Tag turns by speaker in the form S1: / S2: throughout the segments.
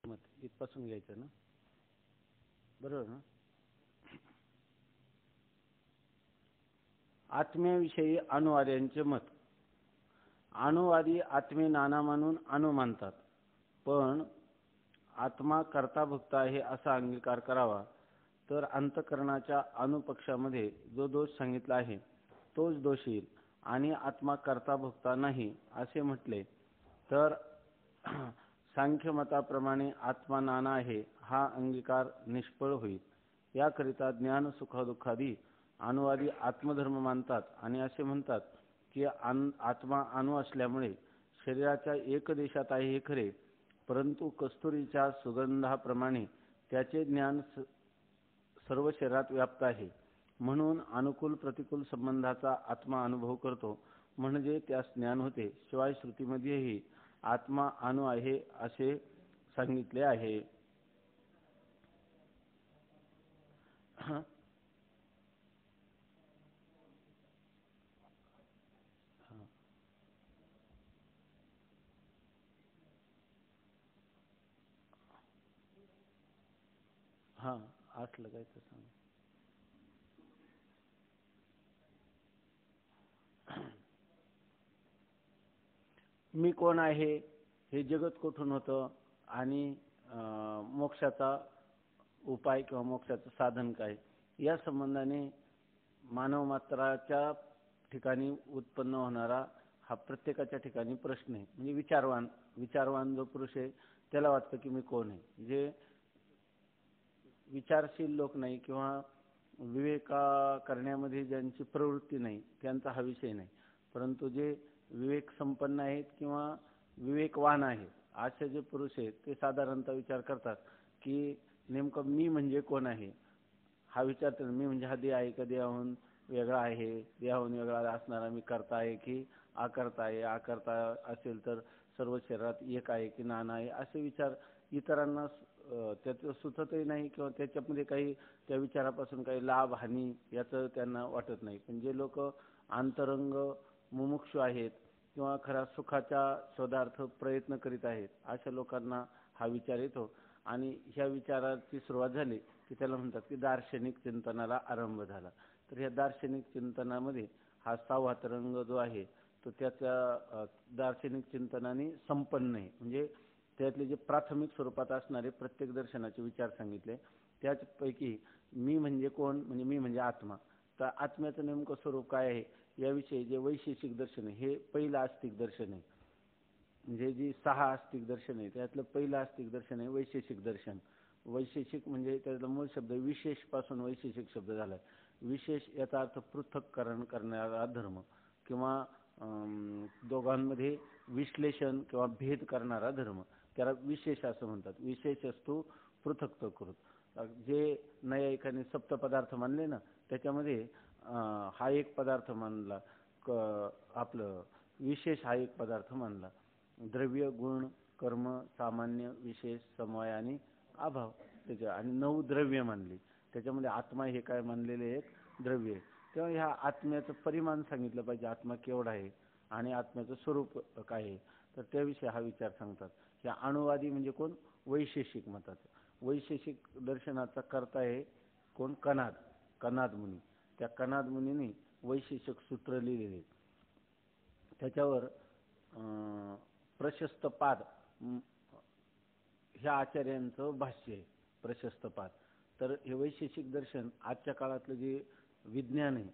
S1: मत इथपासून घ्यायचं ना, बरोबर ना. आत्म्याविषयी अणुवाद्यांचे मत. अणुवादी आत्मे नाना मानून अणु मानतात, पण आत्मा कर्ता भोक्ता आहे असा अंगीकार करावा तर अंतःकरणाच्या अणुपक्षामध्ये जो दोष सांगितला आहे तोच दोष येईल. आणि आत्मा कर्ता भोक्ता नाही असे म्हटले तर सांख्यमताप्रमाणे आत्मा नाना आहे हा अंगीकार निष्फळ होईल. याकरिता ज्ञान सुखदुःखादी अणुवादी आत्मधर्म मानतात आणि असे म्हणतात की आत्मा अणु असल्यामुळे शरीराच्या एक देशात आहे हे खरे, परंतु कस्तुरीच्या सुगंधाप्रमाणे त्याचे ज्ञान सर्व शरीरात व्याप्त आहे. म्हणून अनुकूल प्रतिकूल संबंधाचा आत्मा अनुभव करतो म्हणजे त्यास ज्ञान होते. शिवाय श्रुतीमध्येही आत्मा अणु आहे असे सांगितले आहे. हा असलं काय तर सांग. मी कोण आहे, हे जगत कुठून होतं आणि मोक्षाचा उपाय किंवा मोक्षाचं साधन काय, या संबंधाने मानव मात्राच्या ठिकाणी उत्पन्न होणारा हा प्रत्येकाच्या ठिकाणी प्रश्न आहे. म्हणजे विचारवान जो पुरुष आहे त्याला वाटतं की मी कोण आहे. जे विचारशील लोक नाही किंवा विवेका करण्यामध्ये ज्यांची प्रवृत्ती नाही त्यांचा हा विषय नाही, परंतु जे विवेक संपन्न आहेत किंवा विवेकवान आहेत असे जे पुरुष आहेत ते साधारणतः विचार करतात की नेमकं मी म्हणजे कोण आहे. हा विचार मी म्हणजे हा देह आहे का, देहाहून वेगळा आहे, देहाहून वेगळा असणारा मी करता आहे की अकर्ता आहे, अकर्ता असेल तर सर्व शरीरात एक आहे की नाना आहे, असे विचार इतरांना त्याचं सुचतही नाही किंवा त्याच्यामध्ये काही त्या विचारापासून काही लाभ हानी याचं त्यांना वाटत नाही. पण जे लोक अंतरंग मुमुक्षु आहेत किंवा खरा सुखाच्या शोधार्थ प्रयत्न करीत आहेत अशा लोकांना हा विचार येतो. आणि ह्या विचाराची सुरुवात झाली की त्याला म्हणतात की दार्शनिक चिंतनाला आरंभ झाला. तर ह्या दार्शनिक चिंतनामध्ये हा 6वा तरंग जो आहे तो त्याच्या दार्शनिक चिंतनाने संपन्न आहे. म्हणजे त्यातले जे प्राथमिक स्वरूपात असणारे प्रत्येक दर्शनाचे विचार सांगितले त्यापैकी मी म्हणजे कोण, म्हणजे मी म्हणजे आत्मा. तर आत्म्याचं नेमकं स्वरूप काय आहे याविषयी जे वैशेषिक दर्शन आहे हे पहिलं आस्तिक दर्शन आहे. म्हणजे जी 6 आस्तिक दर्शन आहे त्यातलं पहिलं आस्तिक दर्शन आहे वैशेषिक दर्शन. वैशेषिक म्हणजे त्याचा मूळ शब्द विशेष पासून वैशेषिक शब्द झालाय. विशेष याचा अर्थ पृथक्करण करणारा धर्म किंवा दोघांमध्ये विश्लेषण किंवा भेद करणारा धर्म, त्याला विशेष असं म्हणतात. विशेष असतो पृथक्त्व करून. जे नैयायिकांनी सप्तपदार्थ मानले ना त्याच्यामध्ये हा एक पदार्थ मानला, आपलं विशेष हा एक पदार्थ मानला. द्रव्य, गुण, कर्म, सामान्य, विशेष, समवाय आणि अभाव त्याच्या, आणि 9 द्रव्य मानली. त्याच्यामध्ये आत्मा हे काय मानलेले एक द्रव्य. तेव्हा ह्या आत्म्याचं परिमाण सांगितलं पाहिजे, आत्मा केवढा आहे आणि आत्म्याचं स्वरूप काय आहे, तर त्याविषयी हा विचार सांगतात. ह्या अणुवादी म्हणजे कोण, वैशेषिक मताचं. वैशेषिक दर्शनाचा करता आहे कोण, कनाद मुनी. त्या कनाद मुनीने वैशेषिक सूत्र लिहिलेले. त्याच्यावर प्रशस्त पाद ह्या आचार्यांचं भाष्य आहे, प्रशस्त पाद. तर हे वैशेषिक दर्शन आजच्या काळातलं जे विज्ञान आहे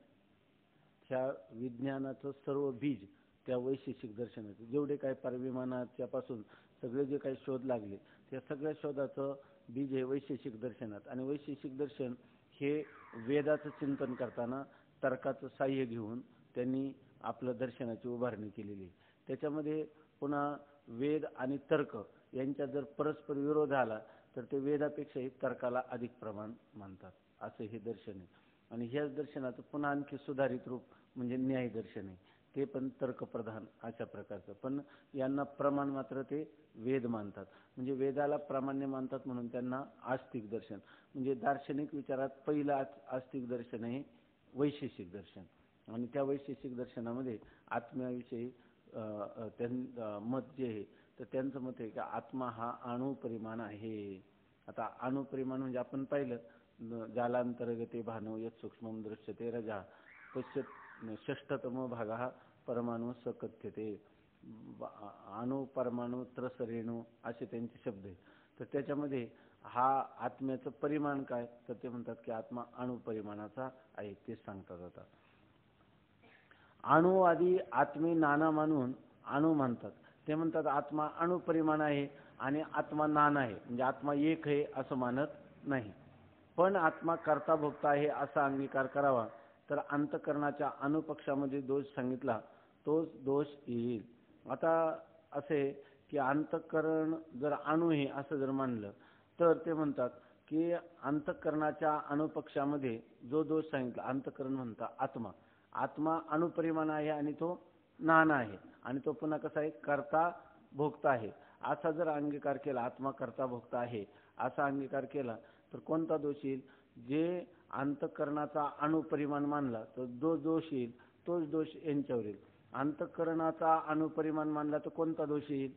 S1: त्या विज्ञानाचं सर्व बीज त्या वैशेषिक दर्शनाचं. जेवढे काही परविमानाच्या पासून सगळे जे काही शोध लागले त्या सगळ्या शोधाचं बीज हे वैशेषिक दर्शनात. आणि वैशेषिक दर्शन हे वेदाचं चिंतन करताना तर्काचं साह्य घेऊन त्यांनी आपलं दर्शनाची उभारणी केलेली आहे. त्याच्यामध्ये पुन्हा वेद आणि तर्क यांच्या जर परस्पर विरोध आला तर ते वेदापेक्षाही तर्काला अधिक प्रमाण मानतात, असं हे दर्शन आहे. आणि ह्याच दर्शनाचं पुन्हा आणखी सुधारित रूप म्हणजे न्याय दर्शन आहे, ते पण तर्कप्रधान अशा प्रकारचं. पण यांना प्रमाण मात्र ते वेद मानतात. म्हणजे वेदाला प्रामाण्य मानतात म्हणून त्यांना आस्तिक दर्शन. म्हणजे दार्शनिक विचारात पहिलं आस्तिक दर्शन आहे वैशेषिक दर्शन. आणि त्या वैशेषिक दर्शनामध्ये आत्म्याविषयी मत जे आहे तर त्यांचं मत आहे की आत्मा हा अणुपरिमाण आहे. आता अणुपरिमाण म्हणजे आपण पाहिलं जालांतर्गते भानू यत् सूक्ष्मं दृश्यते रजा पश्यत षष्ठतम भाग हा परमाणु सकथ्यते. अणु परमाणु त्रसरेणू असे त्यांचे शब्द आहेत. तर त्याच्यामध्ये हा आत्म्याचं परिमाण काय, तर ते म्हणतात की आत्मा अणुपरिमाणाचा आहे, ते सांगतात. आता अणु आदी आत्मे नाना मानून अणु म्हणतात. ते म्हणतात आत्मा अणुपरिमाण आहे आणि आत्मा नाना आहे, म्हणजे आत्मा एक आहे असं मानत नाही. पण आत्मा कर्ता भोक्ता आहे असा अंगीकार करावा तर अंतकरणाच्या अणुपक्षामध्ये दोष सांगितला तोच दोष येईल. आता असे की अंतकरण जर अणु आहे असं जर मानलं तर ते म्हणतात की अंतकरणाच्या अणुपक्षामध्ये जो दोष सांगितला, अंतकरण म्हणतात आत्मा, आत्मा अणुपरिमाण आहे आणि तो नाना आहे आणि तो पुन्हा कसा आहे, कर्ता भोक्ता आहे असा जर अंगीकार केला, आत्मा कर्ता भोक्ता आहे असा अंगीकार केला तर कोणता दोष येईल? जे अंतकरणाचा अणुपरिमाण मानला तर जो दोष येईल तोच दोष यांच्यावर येईल. अंतकरणाचा अणुपरिमाण मानला तर कोणता दोष येईल?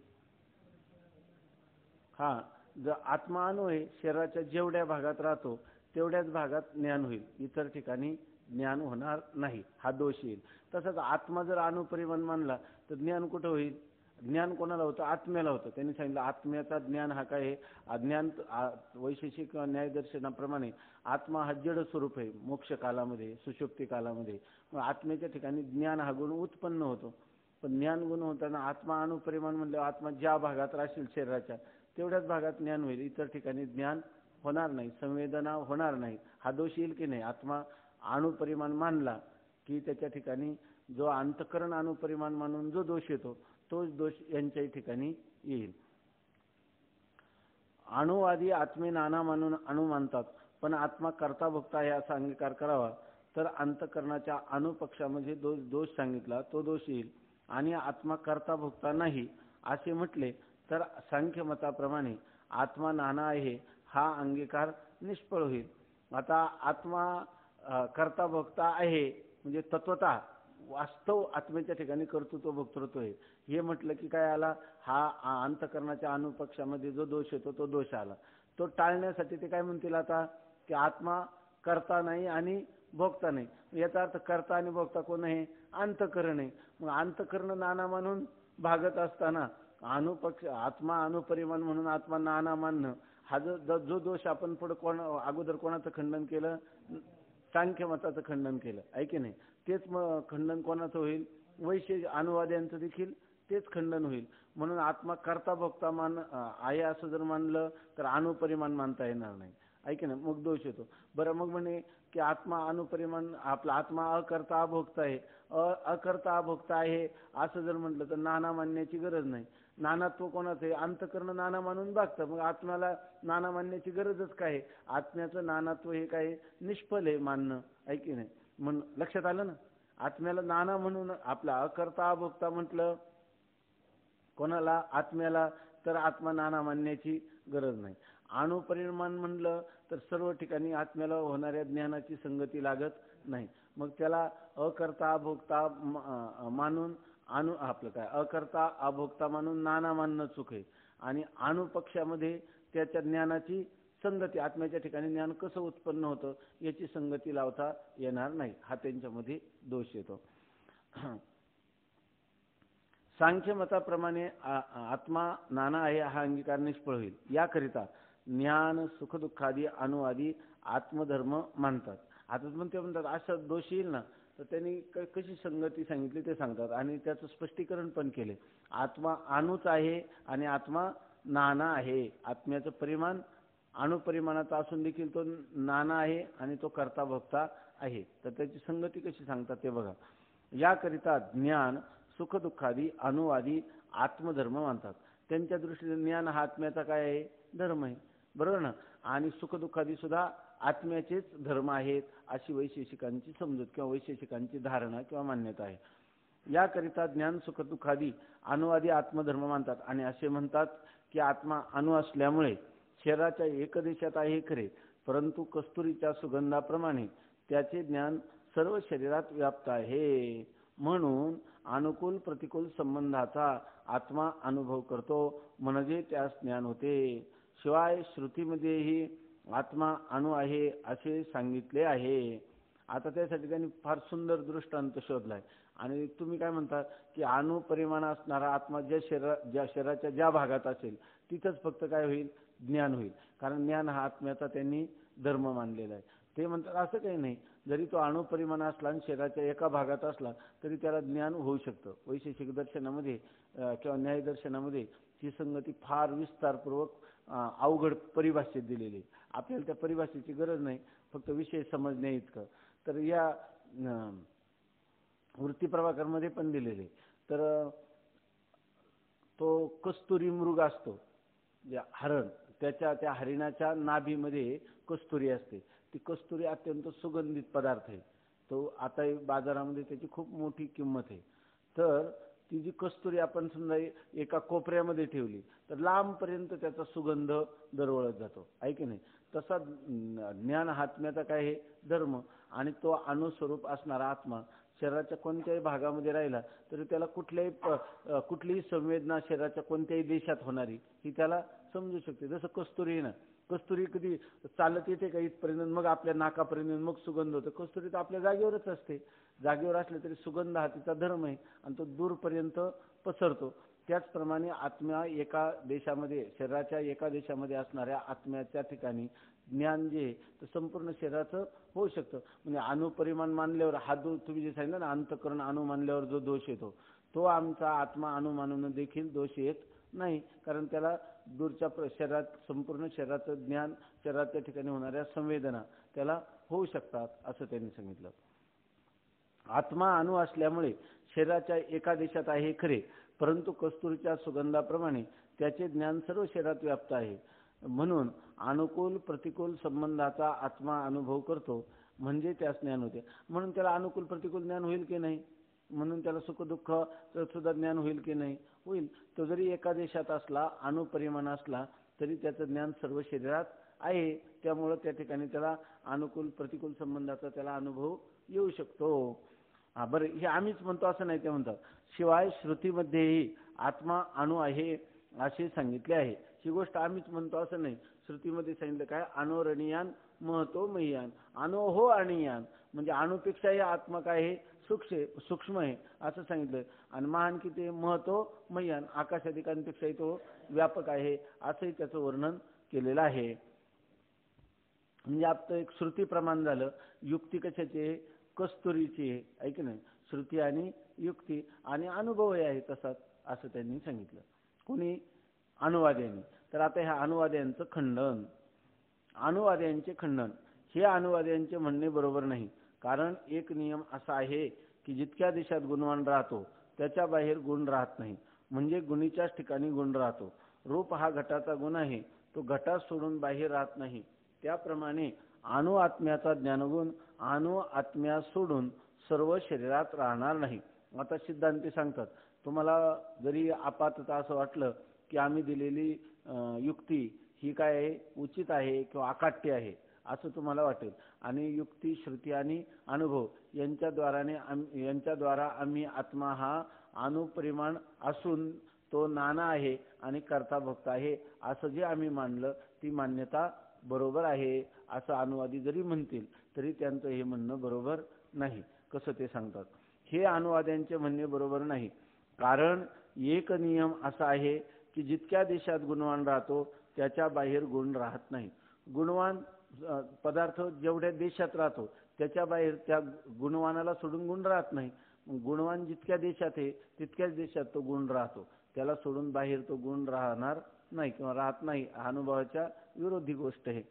S1: हा, जर आत्मा अणु आहे, शरीराच्या जेवढ्या भागात राहतो तेवढ्याच भागात ज्ञान होईल, इतर ठिकाणी ज्ञान होणार नाही, हा दोष येईल. तसंच आत्मा जर अणुपरिमाण मानला तर ज्ञान कुठं होईल? ज्ञान कोणाला होतं? आत्म्याला होतं. त्यांनी सांगितलं आत्म्याचा ज्ञान हा काय आहे? अज्ञान वैशेषिक न्यायदर्शनाप्रमाणे आत्मा हा जड स्वरूप आहे मोक्ष कालामध्ये, सुषुप्ती कालामध्ये. मग आत्म्याच्या ठिकाणी ज्ञान हा गुण उत्पन्न होतो. पण ज्ञान गुण होताना आत्मा अणुपरिमाण म्हणल्यावर आत्मा ज्या भागात राहतील शरीराच्या तेवढ्याच भागात ज्ञान होईल, इतर ठिकाणी ज्ञान होणार नाही, संवेदना होणार नाही, हा दोष येईल की नाही? आत्मा अणुपरिमाण मानला की त्याच्या ठिकाणी जो अंतकरण अणुपरिमाण मानून जो दोष येतो तोच दोष यांच्याही ठिकाणी येईल. अणुवादी आत्मे नाना मानून अणु मानतात, पण आत्मा कर्ता भोक्ता आहे असा अंगीकार करावा तर अंतकरणाच्या अणुपक्षामध्ये दोष सांगितला तो दोष येईल. आणि आत्मा कर्ता भोक्ता नाही असे म्हटले तर सांख्य मताप्रमाणे आत्मा नाना आहे हा अंगीकार निष्फळ होईल. आता आत्मा कर्ता भोक्ता आहे म्हणजे तत्वतः वास्तव आत्म्याच्या ठिकाणी कर्तृत्व भोक्तृत्व आहे हे म्हटलं की काय आला? हा अंतकरणाच्या अणुपक्षामध्ये जो दोष येतो तो दोष आला. तो टाळण्यासाठी ते काय म्हणतील आता की आत्मा कर्ता नाही आणि भोक्ता नाही. याचा अर्थ कर्ता आणि भोक्ता कोण आहे? अंतकरण आहे. मग अंतकरण नाना म्हणून भागत असताना अणुपक्ष आत्मा अणुपरिमाण म्हणून आत्मा नाना मानणं हा जो दोष आपण पुढे अगोदर कोणाचं खंडन केलं? सांख्य मताचं खंडन केलं आहे की नाही? तेच मग खंडन कोणाचं होईल? वैशेषिक अनुवाद्यांचं देखील तेच खंडन होईल. म्हणून आत्मा कर्ता भोक्ता आहे असं जर मानलं तर अणुपरिमाण मानता येणार नाही आहे की नाही? मग दोष येतो. बरं, मग म्हणे की आत्मा अणुपरिमाण आपला आत्मा अकर्ता अभोक्ता आहे, अकर्ता अभोक्ता आहे असं जर म्हटलं तर नाना मानण्याची गरज नाही. नानात्व कोणाचं आहे? अंतकरण नाना मानून बघतं. मग आत्म्याला नाना मानण्याची गरजच काय? आत्म्याचं नानात्व हे काय निष्फळ आहे मानणं आहे की नाही? म्हणून लक्षात आलं ना? आत्म्याला नाना म्हणून आपला अकर्ता अभोक्ता म्हटलं कोणाला? आत्म्याला. तर आत्मा नाना मानण्याची गरज नाही. अणुपरिमाण म्हणलं तर सर्व ठिकाणी आत्म्याला होणाऱ्या ज्ञानाची संगती लागत नाही. मग त्याला अकर्ता अभोक्ता मानून आपलं काय अकर्ता अभोक्ता मानून नाना मानणं चूक आहे. आणि अणुपक्षामध्ये त्याच्या ज्ञानाची संगती, आत्म्याच्या ठिकाणी ज्ञान कसं उत्पन्न होतं याची संगती लावता येणार नाही, हा त्यांच्यामध्ये दोष येतो. सांख्य मताप्रमाणे आत्मा नाना आहे हा अंगीकार निष्फळ होईल. याकरिता ज्ञान सुखदुःखादी अणुवादी आत्मधर्म मानतात. आता ते म्हणतात असा दोष येईल ना तर त्यांनी कशी संगती सांगितली ते सांगतात आणि त्याचं स्पष्टीकरण पण केले. आत्मा अणुच आहे आणि आत्मा नाना आहे. आत्म्याचं परिमाण अणुपरिमाणाचा असून देखील तो नाना आहे आणि तो कर्ता भोक्ता आहे. तर त्याची संगती कशी सांगतात ते बघा. याकरिता ज्ञान सुखदुःखादी अणुवादी आत्मधर्म मानतात. त्यांच्या दृष्टीने ज्ञान हा आत्म्याचा काय आहे? धर्म आहे, बरोबर ना? आणि सुखदुःखादी सुद्धा आत्म्याचेच धर्म आहेत अशी वैशेषिकांची समजूत किंवा वैशेषिकांची धारणा किंवा मान्यता आहे. याकरिता ज्ञान सुखदुःखादी अणुवादी आत्मधर्म मानतात आणि असे म्हणतात की आत्मा अणु असल्यामुळे शरीराच्या एकदेशात आहे खरे, परंतु कस्तुरीच्या सुगंधाप्रमाणे त्याचे ज्ञान सर्व शरीरात व्याप्त आहे. म्हणून अनुकूल प्रतिकूल संबंधाचा आत्मा अनुभव करतो म्हणजे त्यास ज्ञान होते. शिवाय श्रुतीमध्येही आत्मा अणु आहे असे सांगितले आहे. आता त्यासाठी त्यांनी फार सुंदर दृष्टांत शोधलाय. आणि तुम्ही काय म्हणता की अणु परिमाण असणारा आत्मा ज्या शरीराच्या ज्या भागात असेल तिथंच फक्त काय होईल, ज्ञान होईल. कारण ज्ञान हा आत्म्याचा त्यांनी धर्म मानलेला आहे. ते म्हणतात असं काही नाही, जरी तो अणु परिमाण असला आणि शरीराच्या एका भागात असला तरी त्याला ज्ञान होऊ शकतं. वैशेषिक दर्शनामध्ये किंवा न्याय दर्शनामध्ये ही संगती फार विस्तारपूर्वक अवघड परिभाषेत दिलेली आहे. आपल्याला त्या परिभाषेची गरज नाही, फक्त विषय समजणे इतकं. तर या वृत्ती प्रभाकरमध्ये पण दिलेले. तर तो कस्तुरी मृग असतो, हरण, त्या हरिणाच्या नाभीमध्ये कस्तुरी असते. ती कस्तुरी अत्यंत सुगंधित पदार्थ आहे. तो आता बाजारामध्ये त्याची खूप मोठी किंमत आहे. तर ती जी कस्तुरी आपण समजा एका कोपऱ्यामध्ये ठेवली तर लांबपर्यंत त्याचा सुगंध दरवळत जातो, आहे की नाही. तसा ज्ञान आत्म्याचा काय आहे, धर्म. आणि तो अणुस्वरूप असणारा आत्मा शरीराच्या कोणत्याही भागामध्ये राहिला तरी त्याला कुठलीही संवेदना शरीराच्या कोणत्याही देशात होणारी ही त्याला समजू शकते. जसं कस्तुरी ना, कस्तुरी कधी चालत येते का इथपर्यंत, मग आपल्या नाकापर्यंत मग सुगंध होतो. कस्तुरी तर आपल्या जागेवरच असते. जागेवर असले तरी सुगंध हा तिचा धर्म आहे आणि तो दूरपर्यंत पसरतो. त्याचप्रमाणे आत्मा एका देशामध्ये, शरीराच्या एका देशामध्ये असणाऱ्या आत्म्याच्या ठिकाणी ज्ञान जे तर संपूर्ण शरीराचं होऊ शकतं. म्हणजे अणुपरिमाण मानल्यावर हा दोष तुम्ही जे सांगितलं ना, अंतःकरण अणु मानल्यावर जो दोष येतो तो आमचा आत्मा अणु मानून देखील दोष येत नाही. कारण त्याला दूरच्या शरीरात, संपूर्ण शरीराचं ज्ञान, शरीराच्या ठिकाणी होणाऱ्या संवेदना त्याला होऊ शकतात असं त्यांनी सांगितलं. आत्मा अणु असल्यामुळे शरीराच्या एका देशात आहे खरे, परंतु कस्तुरीच्या सुगंधाप्रमाणे त्याचे ज्ञान सर्व शरीरात व्याप्त आहे. म्हणून अनुकूल प्रतिकूल संबंधाचा आत्मा अनुभव करतो म्हणजे त्यास ज्ञान होते. म्हणून त्याला अनुकूल प्रतिकूल ज्ञान होईल की नाही, म्हणून त्याला सुख दुःख सुद्धा ज्ञान होईल की नाही, होईल. तो जरी एका देशात असला, अणुपरिमाण असला तरी त्याचं ज्ञान सर्व शरीरात आहे. त्यामुळे त्या ठिकाणी त्याला अनुकूल प्रतिकूल संबंधाचा त्याला अनुभव येऊ शकतो. बरं, हे आम्हीच म्हणतो असं नाही, ते म्हणतात शिवाय श्रुतीमध्येही आत्मा अणु आहे असे सांगितले आहे. ही गोष्ट आम्हीच म्हणतो असं नाही. श्रुतीमध्ये सांगितलं काय, अणोरणीयान महतो मह्यान, अणो हो आणीयान, म्हणजे अणुपेक्षाही आत्मा काय आहे, सूक्ष्म आहे असं सांगितलं. आणि महान किती, महतो मह्यान, आकाशादिकांपेक्षाही तो व्यापक आहे असंही त्याचं वर्णन केलेलं आहे. म्हणजे आपलं एक श्रुती प्रमाण झालं. युक्ती कशाची, कस्तुरीची आहे, ऐक नाही. श्रुती आणि युक्ती आणि अनुभवही आहे तसाच असं त्यांनी सांगितलं. कोणी, अनुवाद्यांनी. तर आता ह्या अनुवाद्यांचं खंडन, अनुवाद्यांचे खंडन, हे अनुवाद्यांचे म्हणणे बरोबर नाही. कारण एक नियम असा आहे की जितक्या देशात गुणवान राहतो त्याच्या बाहेर गुण राहत नाही, म्हणजे गुणीच्याच ठिकाणी गुण राहतो. रूप हा घटाचा गुण आहे, तो घटात सोडून बाहेर राहत नाही. त्याप्रमाणे अणु आत्म्याचा ज्ञानगुण अणु आत्म्या सोडून सर्व शरीरात राहणार नाही. आता सिद्धांती सांगतात, तुम्हाला जरी आपातता असं वाटलं की आम्ही दिलेली युक्ती ही काय आहे, उचित आहे किंवा अकाट्य आहे असं तुम्हाला वाटेल, आणि युक्ती, श्रुती आणि अनुभव यांच्याद्वारा आम्ही आत्मा हा अणुपरिमाण असून तो नाना आहे आणि कर्ता भोक्ता आहे असं जे आम्ही मानलं, ती मान्यता बरोबर आहे असं अनुवादी जरी म्हणतील तरी त्यांचं हे म्हणणं बरोबर नाही. कसं ते सांगतात, हे अनुवाद्यांचे म्हणणे बरोबर नाही. कारण एक नियम असा आहे की जितक्या देशात गुणवान राहतो त्याच्या बाहेर गुण राहत नाही. गुणवान पदार्थ जेवढ्या देशात राहतो त्याच्या बाहेर त्या गुणवानाला सोडून गुण राहत नाही. गुणवान जितक्या देशात आहे तितक्याच देशात तो गुण राहतो, त्याला सोडून बाहेर तो गुण राहणार नाही किंवा राहत नाही. अनुभवाच्या विरोधी गोष्ट आहे.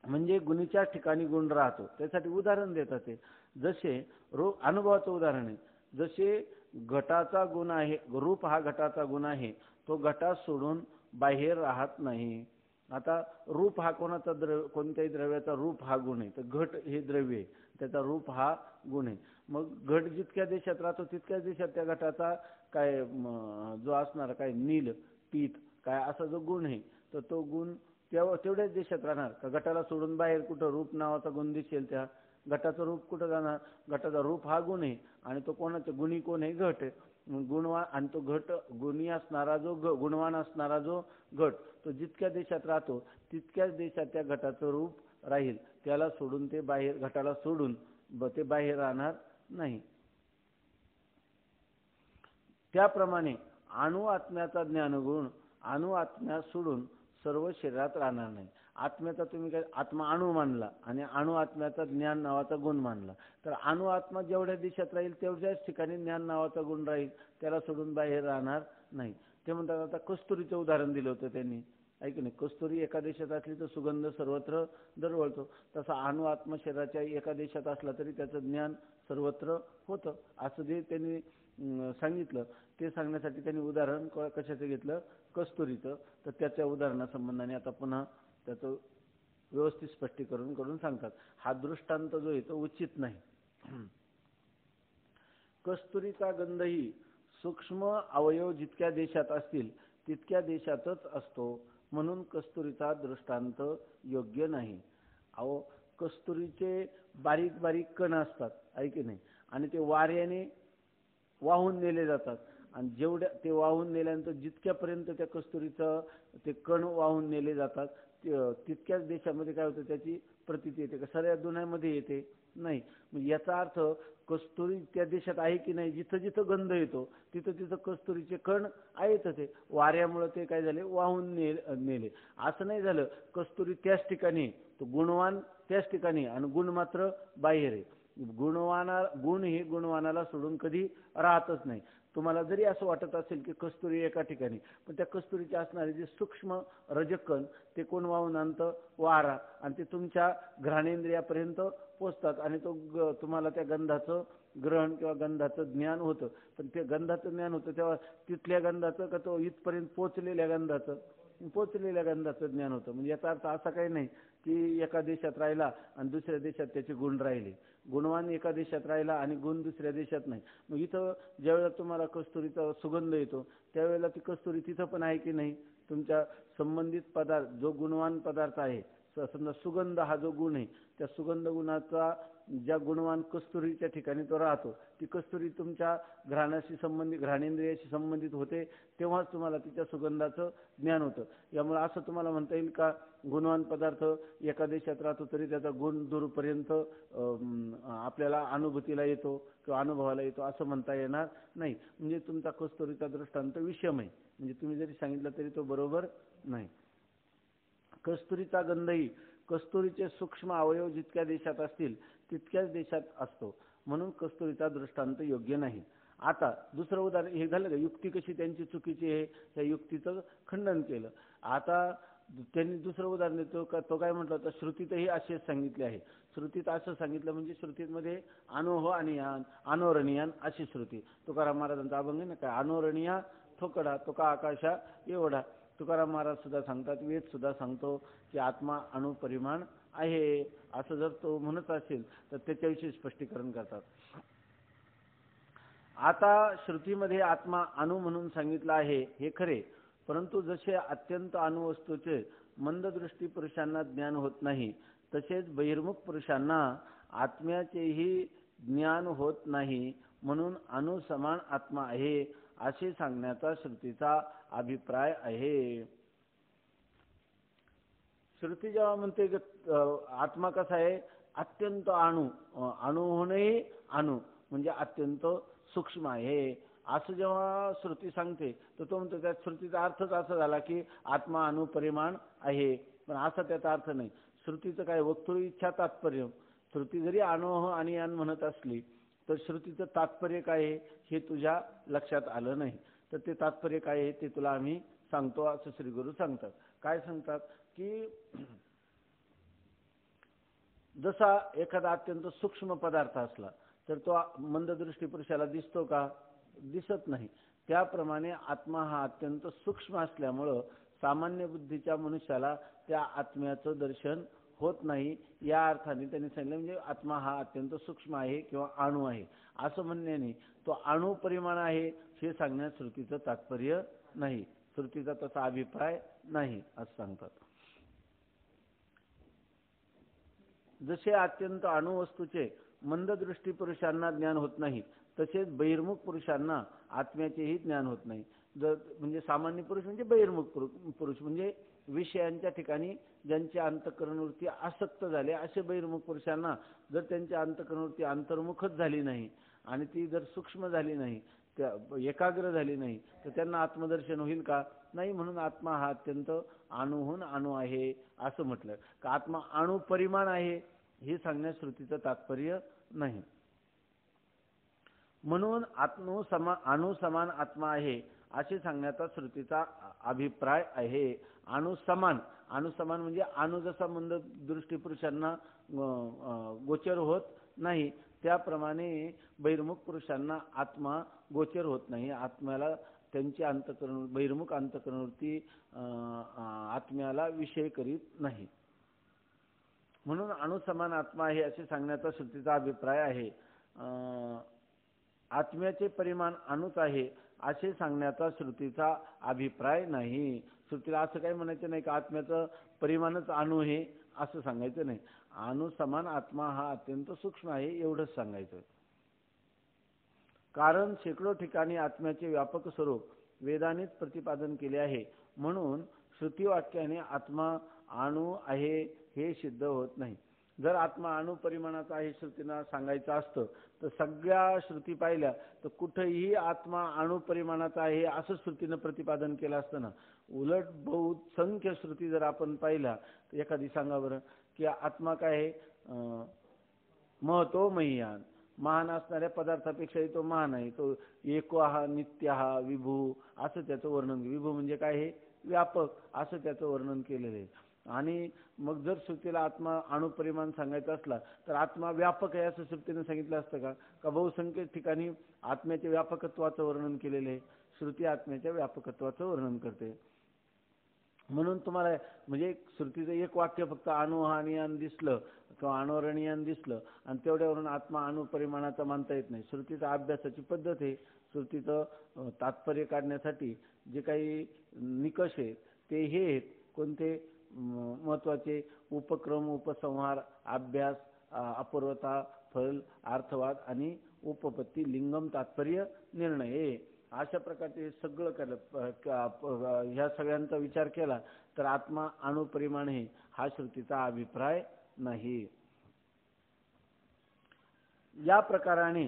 S1: म्हणजे गुणीच्या ठिकाणी गुण राहतो. त्यासाठी उदाहरण देतात ते, जसे अनुभवाचं उदाहरण आहे. जसे घटाचा गुण आहे, रूप हा घटाचा गुण आहे, तो घटात सोडून बाहेर राहत नाही. आता रूप हा कोणत्याही द्रव्याचा रूप हा गुण आहे, तर घट हे द्रव्य आहे, त्याचा रूप हा गुण आहे. मग घट जितक्या देशात राहतो तितक्याच देशात त्या घटाचा काय जो असणार काय नील, पीत काय असा जो गुण आहे, तर तो गुण तेवढ्याच देशात राहणार का घटाला सोडून बाहेर कुठं रूप नावाचा गुण दिसेल, त्या घटाचं रूप कुठं जाणार. घटाचा रूप हा गुण आहे आणि तो कोणाचा गुणी कोण आहे, घट आहे. गुणवान आणि तो घट गुणी असणारा जो गुणवान असणारा जो घट तो जितक्या देशात राहतो तितक्याच देशात त्या घटाचं रूप राहील. त्याला सोडून ते बाहेर घटाला सोडून ते बाहेर राहणार नाही. त्याप्रमाणे अणु आत्म्याचा ज्ञानगुण अणु आत्म्यास सोडून सर्व शरीरात राहणार नाही. आत्म्याचा तुम्ही काय आत्मा अणु मानला आणि अणु आत्म्याचा ज्ञान नावाचा गुण मानला, तर अणु आत्मा जेवढ्या देशात राहील तेवढ्याच ठिकाणी ज्ञान नावाचा गुण राहील, त्याला सोडून बाहेर राहणार नाही. ते म्हणतात, आता कस्तुरीचं उदाहरण दिलं होतं त्यांनी, ऐक नाही, कस्तुरी एका देशात असली तर सुगंध सर्वत्र दरवळतो, तसा अणु आत्मा शरीराच्या एका देशात असला तरी त्याचं ज्ञान सर्वत्र होतं. असं जे त्यांनी सांगितलं ते सांगण्यासाठी त्यांनी उदाहरण कशाचं घेतलं, कस्तुरीचं. तर त्याच्या उदाहरणासंबंधाने आता पुन्हा त्याचं व्यवस्थित स्पष्टीकरण करून सांगतात. हा दृष्टांत जो आहे तो उचित नाही. कस्तुरीचा गंधही सूक्ष्म अवयव जितक्या देशात असतील तितक्या देशातच असतो, म्हणून कस्तुरीचा दृष्टांत योग्य नाही. अहो, कस्तुरीचे बारीक बारीक कण असतात, ऐक नाही, आणि ते वाऱ्याने वाहून नेले जातात, आणि जेवढ्या ते वाहून नेल्यानंतर जितक्यापर्यंत त्या कस्तुरीचं ते कण वाहून नेले जातात तितक्याच देशामध्ये काय होतं, त्याची प्रतीती येते का सगळ्या दुनियामध्ये येते नाही. म्हणजे याचा अर्थ कस्तुरी त्या देशात आहे की नाही, जिथं जिथं गंध येतो तिथं तिथं कस्तुरीचे कण आहेतच. ते वाऱ्यामुळे ते काय झाले, वाहून नेले. असं नाही झालं कस्तुरी त्याच ठिकाणी, तो गुणवान त्याच ठिकाणी आणि गुण मात्र बाहेर आहे. गुण हे गुणवानाला सोडून कधी राहतच नाही. तुम्हाला जरी असं वाटत असेल की कस्तुरी एका ठिकाणी, पण त्या कस्तुरीचे असणारे जे सूक्ष्म रजकण ते कोण वाहून आणतं, वारा, आणि ते तुमच्या घ्राणेंद्रियापर्यंत पोचतात आणि तो तुम्हाला त्या गंधाचं ग्रहण किंवा गंधाचं ज्ञान होतं. पण ते गंधाचं ज्ञान होतं तेव्हा तिथल्या गंधाचं का तो इथपर्यंत पोचलेल्या गंधाचं ज्ञान होतं. म्हणजे याचा अर्थ असा काही नाही की एका देशात राहिला आणि दुसऱ्या देशात त्याचे गुण राहिले, गुणवान एका देशात राहिला आणि गुण दुसऱ्या देशात नाही. मग इथं ज्यावेळेला तुम्हाला कस्तुरीचा सुगंध येतो त्यावेळेला ती कस्तुरी तिथं पण आहे की नाही, तुमच्या संबंधित पदार्थ जो गुणवान पदार्थ आहे, समजा सुगंध हा जो गुण आहे, त्या सुगंध गुणाचा ज्या गुणवान कस्तुरीच्या ठिकाणी तो राहतो, ती कस्तुरी तुमच्या घ्राणेंद्रियाशी संबंधित होते, तेव्हाच तुम्हाला तिच्या सुगंधाचं ज्ञान होतं. यामुळे असं तुम्हाला म्हणता येईल का गुणवान पदार्थ एका देशात राहतो तरी त्याचा गुण दूरपर्यंत आपल्याला अनुभूतीला येतो किंवा अनुभवाला येतो असं म्हणता येणार नाही. म्हणजे तुमचा कस्तुरीचा दृष्टांत विषम आहे, म्हणजे तुम्ही जरी सांगितलं तरी तो बरोबर नाही. कस्तुरीचा गंधही कस्तुरीचे सूक्ष्म अवयव जितक्या देशात असतील तितक्याच देशात असतो, म्हणून कस्तुरीचा दृष्टांत योग्य नाही. आता दुसरं उदाहरण हे झालं का, युक्ती कशी त्यांची चुकीची आहे, त्या युक्तीचं खंडन केलं. आता त्यांनी दुसरं उदाहरण देतो का, तो काय म्हटलं होतं, श्रुतीतही असेच सांगितले आहे. श्रुतीत असं सांगितलं म्हणजे श्रुतीमध्ये अनोह आणि अनोरणीयान अशी श्रुती. तुकाराम महाराजांचा अभंग आहे ना, काय अनोरणीया थोकडा तो का आकाशा एवढा. तुकाराम महाराज सुद्धा सांगतात, वेद सुद्धा सांगतो की आत्मा अणुपरिमाण आहे, असं जर तो म्हणत असेल तर त्याच्याविषयी स्पष्टीकरण करतात. आता श्रुतीमध्ये आत्मा अणु म्हणून सांगितलं आहे हे खरे, परंतु जसे अत्यंत अणुवस्तूचे मंददृष्टी पुरुषांना ज्ञान होत नाही, तसेच बहिर्मुख पुरुषांना आत्म्याचेही ज्ञान होत नाही, म्हणून अणु समान आत्मा आहे असे सांगण्याचा श्रुतीचा अभिप्राय आहे. श्रुती जेव्हा म्हणते की आत्मा कसा आहे, अत्यंत अणुहूनही अणु म्हणजे अत्यंत सूक्ष्म आहे, असं जेव्हा श्रुती सांगते तर तो म्हणतो त्या श्रुतीचा अर्थच असा झाला की आत्मा अणुपरिमाण आहे. पण असा त्याचा अर्थ नाही. श्रुतीचं काय वक्तृ इच्छा तात्पर्य, श्रुती जरी अणोह आणि अन म्हणत असली तर श्रुतीचं तात्पर्य काय आहे हे तुझ्या लक्षात आलं नाही. तर ते तात्पर्य काय आहे ते तुला आम्ही सांगतो असं श्री गुरु सांगतात. काय सांगतात की जसा एखादा अत्यंत सूक्ष्म पदार्थ असला तर तो मंददृष्टी पुरुषाला दिसतो का, दिसत नाही. त्याप्रमाणे आत्मा हा अत्यंत सूक्ष्म असल्यामुळं सामान्य बुद्धीच्या मनुष्याला त्या आत्म्याचं दर्शन होत नाही. या अर्थाने त्यांनी सांगितलं म्हणजे आत्मा हा अत्यंत सूक्ष्म आहे किंवा अणु आहे असं म्हणण्याने तो अणु परिमाण आहे हे सांगण्यात श्रुतीचं तात्पर्य नाही, श्रुतीचा तसा अभिप्राय नाही असं सांगतात. जसे अत्यंत अणुवस्तूचे मंददृष्टी पुरुषांना ज्ञान होत नाही, तसेच बहिर्मुख पुरुषांना आत्म्याचेही ज्ञान होत नाही. जर म्हणजे सामान्य पुरुष म्हणजे बहिर्मुख पुरुष म्हणजे विषयांच्या ठिकाणी ज्यांचे अंतःकरणवृत्ती आसक्त झाले असे बहिर्मुख पुरुषांना जर त्यांच्या अंतःकरणवृत्ती अंतर्मुखच झाली नाही आणि ती जर सूक्ष्म झाली नाही, त्या एकाग्र झाली नाही, तर त्यांना आत्मदर्शन होईल का? नाही. म्हणून आत्मा हा अत्यंत अणुहून अणु आहे असं म्हटलं. का आत्मा अणु परिमाण आहे हे सांगण्यास श्रुतीचं तात्पर्य नाही. म्हणून अणु समान आत्मा आहे असे सांगण्याचा श्रुतीचा अभिप्राय आहे. अणु समान म्हणजे अणु जसा मंद दृष्टी पुरुषांना गोचर होत नाही त्याप्रमाणे बहिर्मुख पुरुषांना आत्मा गोचर होत नाही. आत्म्याला त्यांची अंतःकरण बहिर्मुख अंतःकरणवृत्ती आत्म्याला विषय करीत नाही. म्हणून अणुसमान आत्मा आहे असे सांगण्याचा श्रुतीचा अभिप्राय आहे. आत्म्याचे परिमाण अणुच आहे असे सांगण्याचा श्रुतीचा अभिप्राय नाही. श्रुतीला असं काही म्हणायचं नाही की आत्म्याचं परिमाणच अणु आहे असं सांगायचं नाही. अणु समान आत्मा हा अत्यंत सूक्ष्म आहे एवढंच सांगायचं. कारण शेकडो ठिकाणी आत्म्याचे व्यापक स्वरूप वेदांनीच प्रतिपादन केले आहे. म्हणून श्रुती वाक्याने आत्मा अणु आहे हे सिद्ध होत नाही. जर आत्मा अणु परिमाणाचा आहे श्रुतीनं सांगायचं असतं तर सगळ्या श्रुती पाहिल्या तर कुठेही आत्मा अणु परिमाणाचा आहे असं श्रुतीनं प्रतिपादन केलं असतं ना. उलट बहुसंख्य श्रुती जर आपण पाहिल्या तर एखादी सांगा बरं की आत्मा काय आहे, महतो मह्यान, महान असणाऱ्या पदार्थापेक्षाही तो महान आहे, तो एको हा नित्य हा विभू असं त्याचं वर्णन. विभू म्हणजे काय आहे, व्यापक असं त्याचं वर्णन केलेलं आहे. आणि मग जर श्रुतीला आत्मा अणुपरिमाण सांगायचा असला तर आत्मा व्यापक आहे असं श्रुतीने सांगितलं असतं का? का बहुसंख्य ठिकाणी आत्म्याच्या व्यापकत्वाचं वर्णन केलेलं आहे. श्रुती आत्म्याच्या व्यापकत्वाचं वर्णन करते. म्हणून तुम्हाला म्हणजे श्रुतीचं एक वाक्य फक्त अणुहानियान दिसलं किंवा अणुरणीयान दिसलं आणि तेवढ्यावरून आत्मा अणुपरिमाणाचा मानता येत नाही. श्रुतीचा अभ्यासाची पद्धत आहे. श्रुतीचं तात्पर्य काढण्यासाठी जे काही निकष आहेत ते हे आहेत. कोणते महत्वाचे? उपक्रम, उपसंहार, अभ्यास, अपूर्वता, फल, अर्थवाद आणि उपपत्ती, लिंगम, तात्पर्य, निर्णय. अशा प्रकारचे सगळं केलं. ह्या सगळ्यांचा विचार केला तर आत्मा अणुपरिमाण आहे हा श्रुतीचा अभिप्राय नाही. या प्रकाराने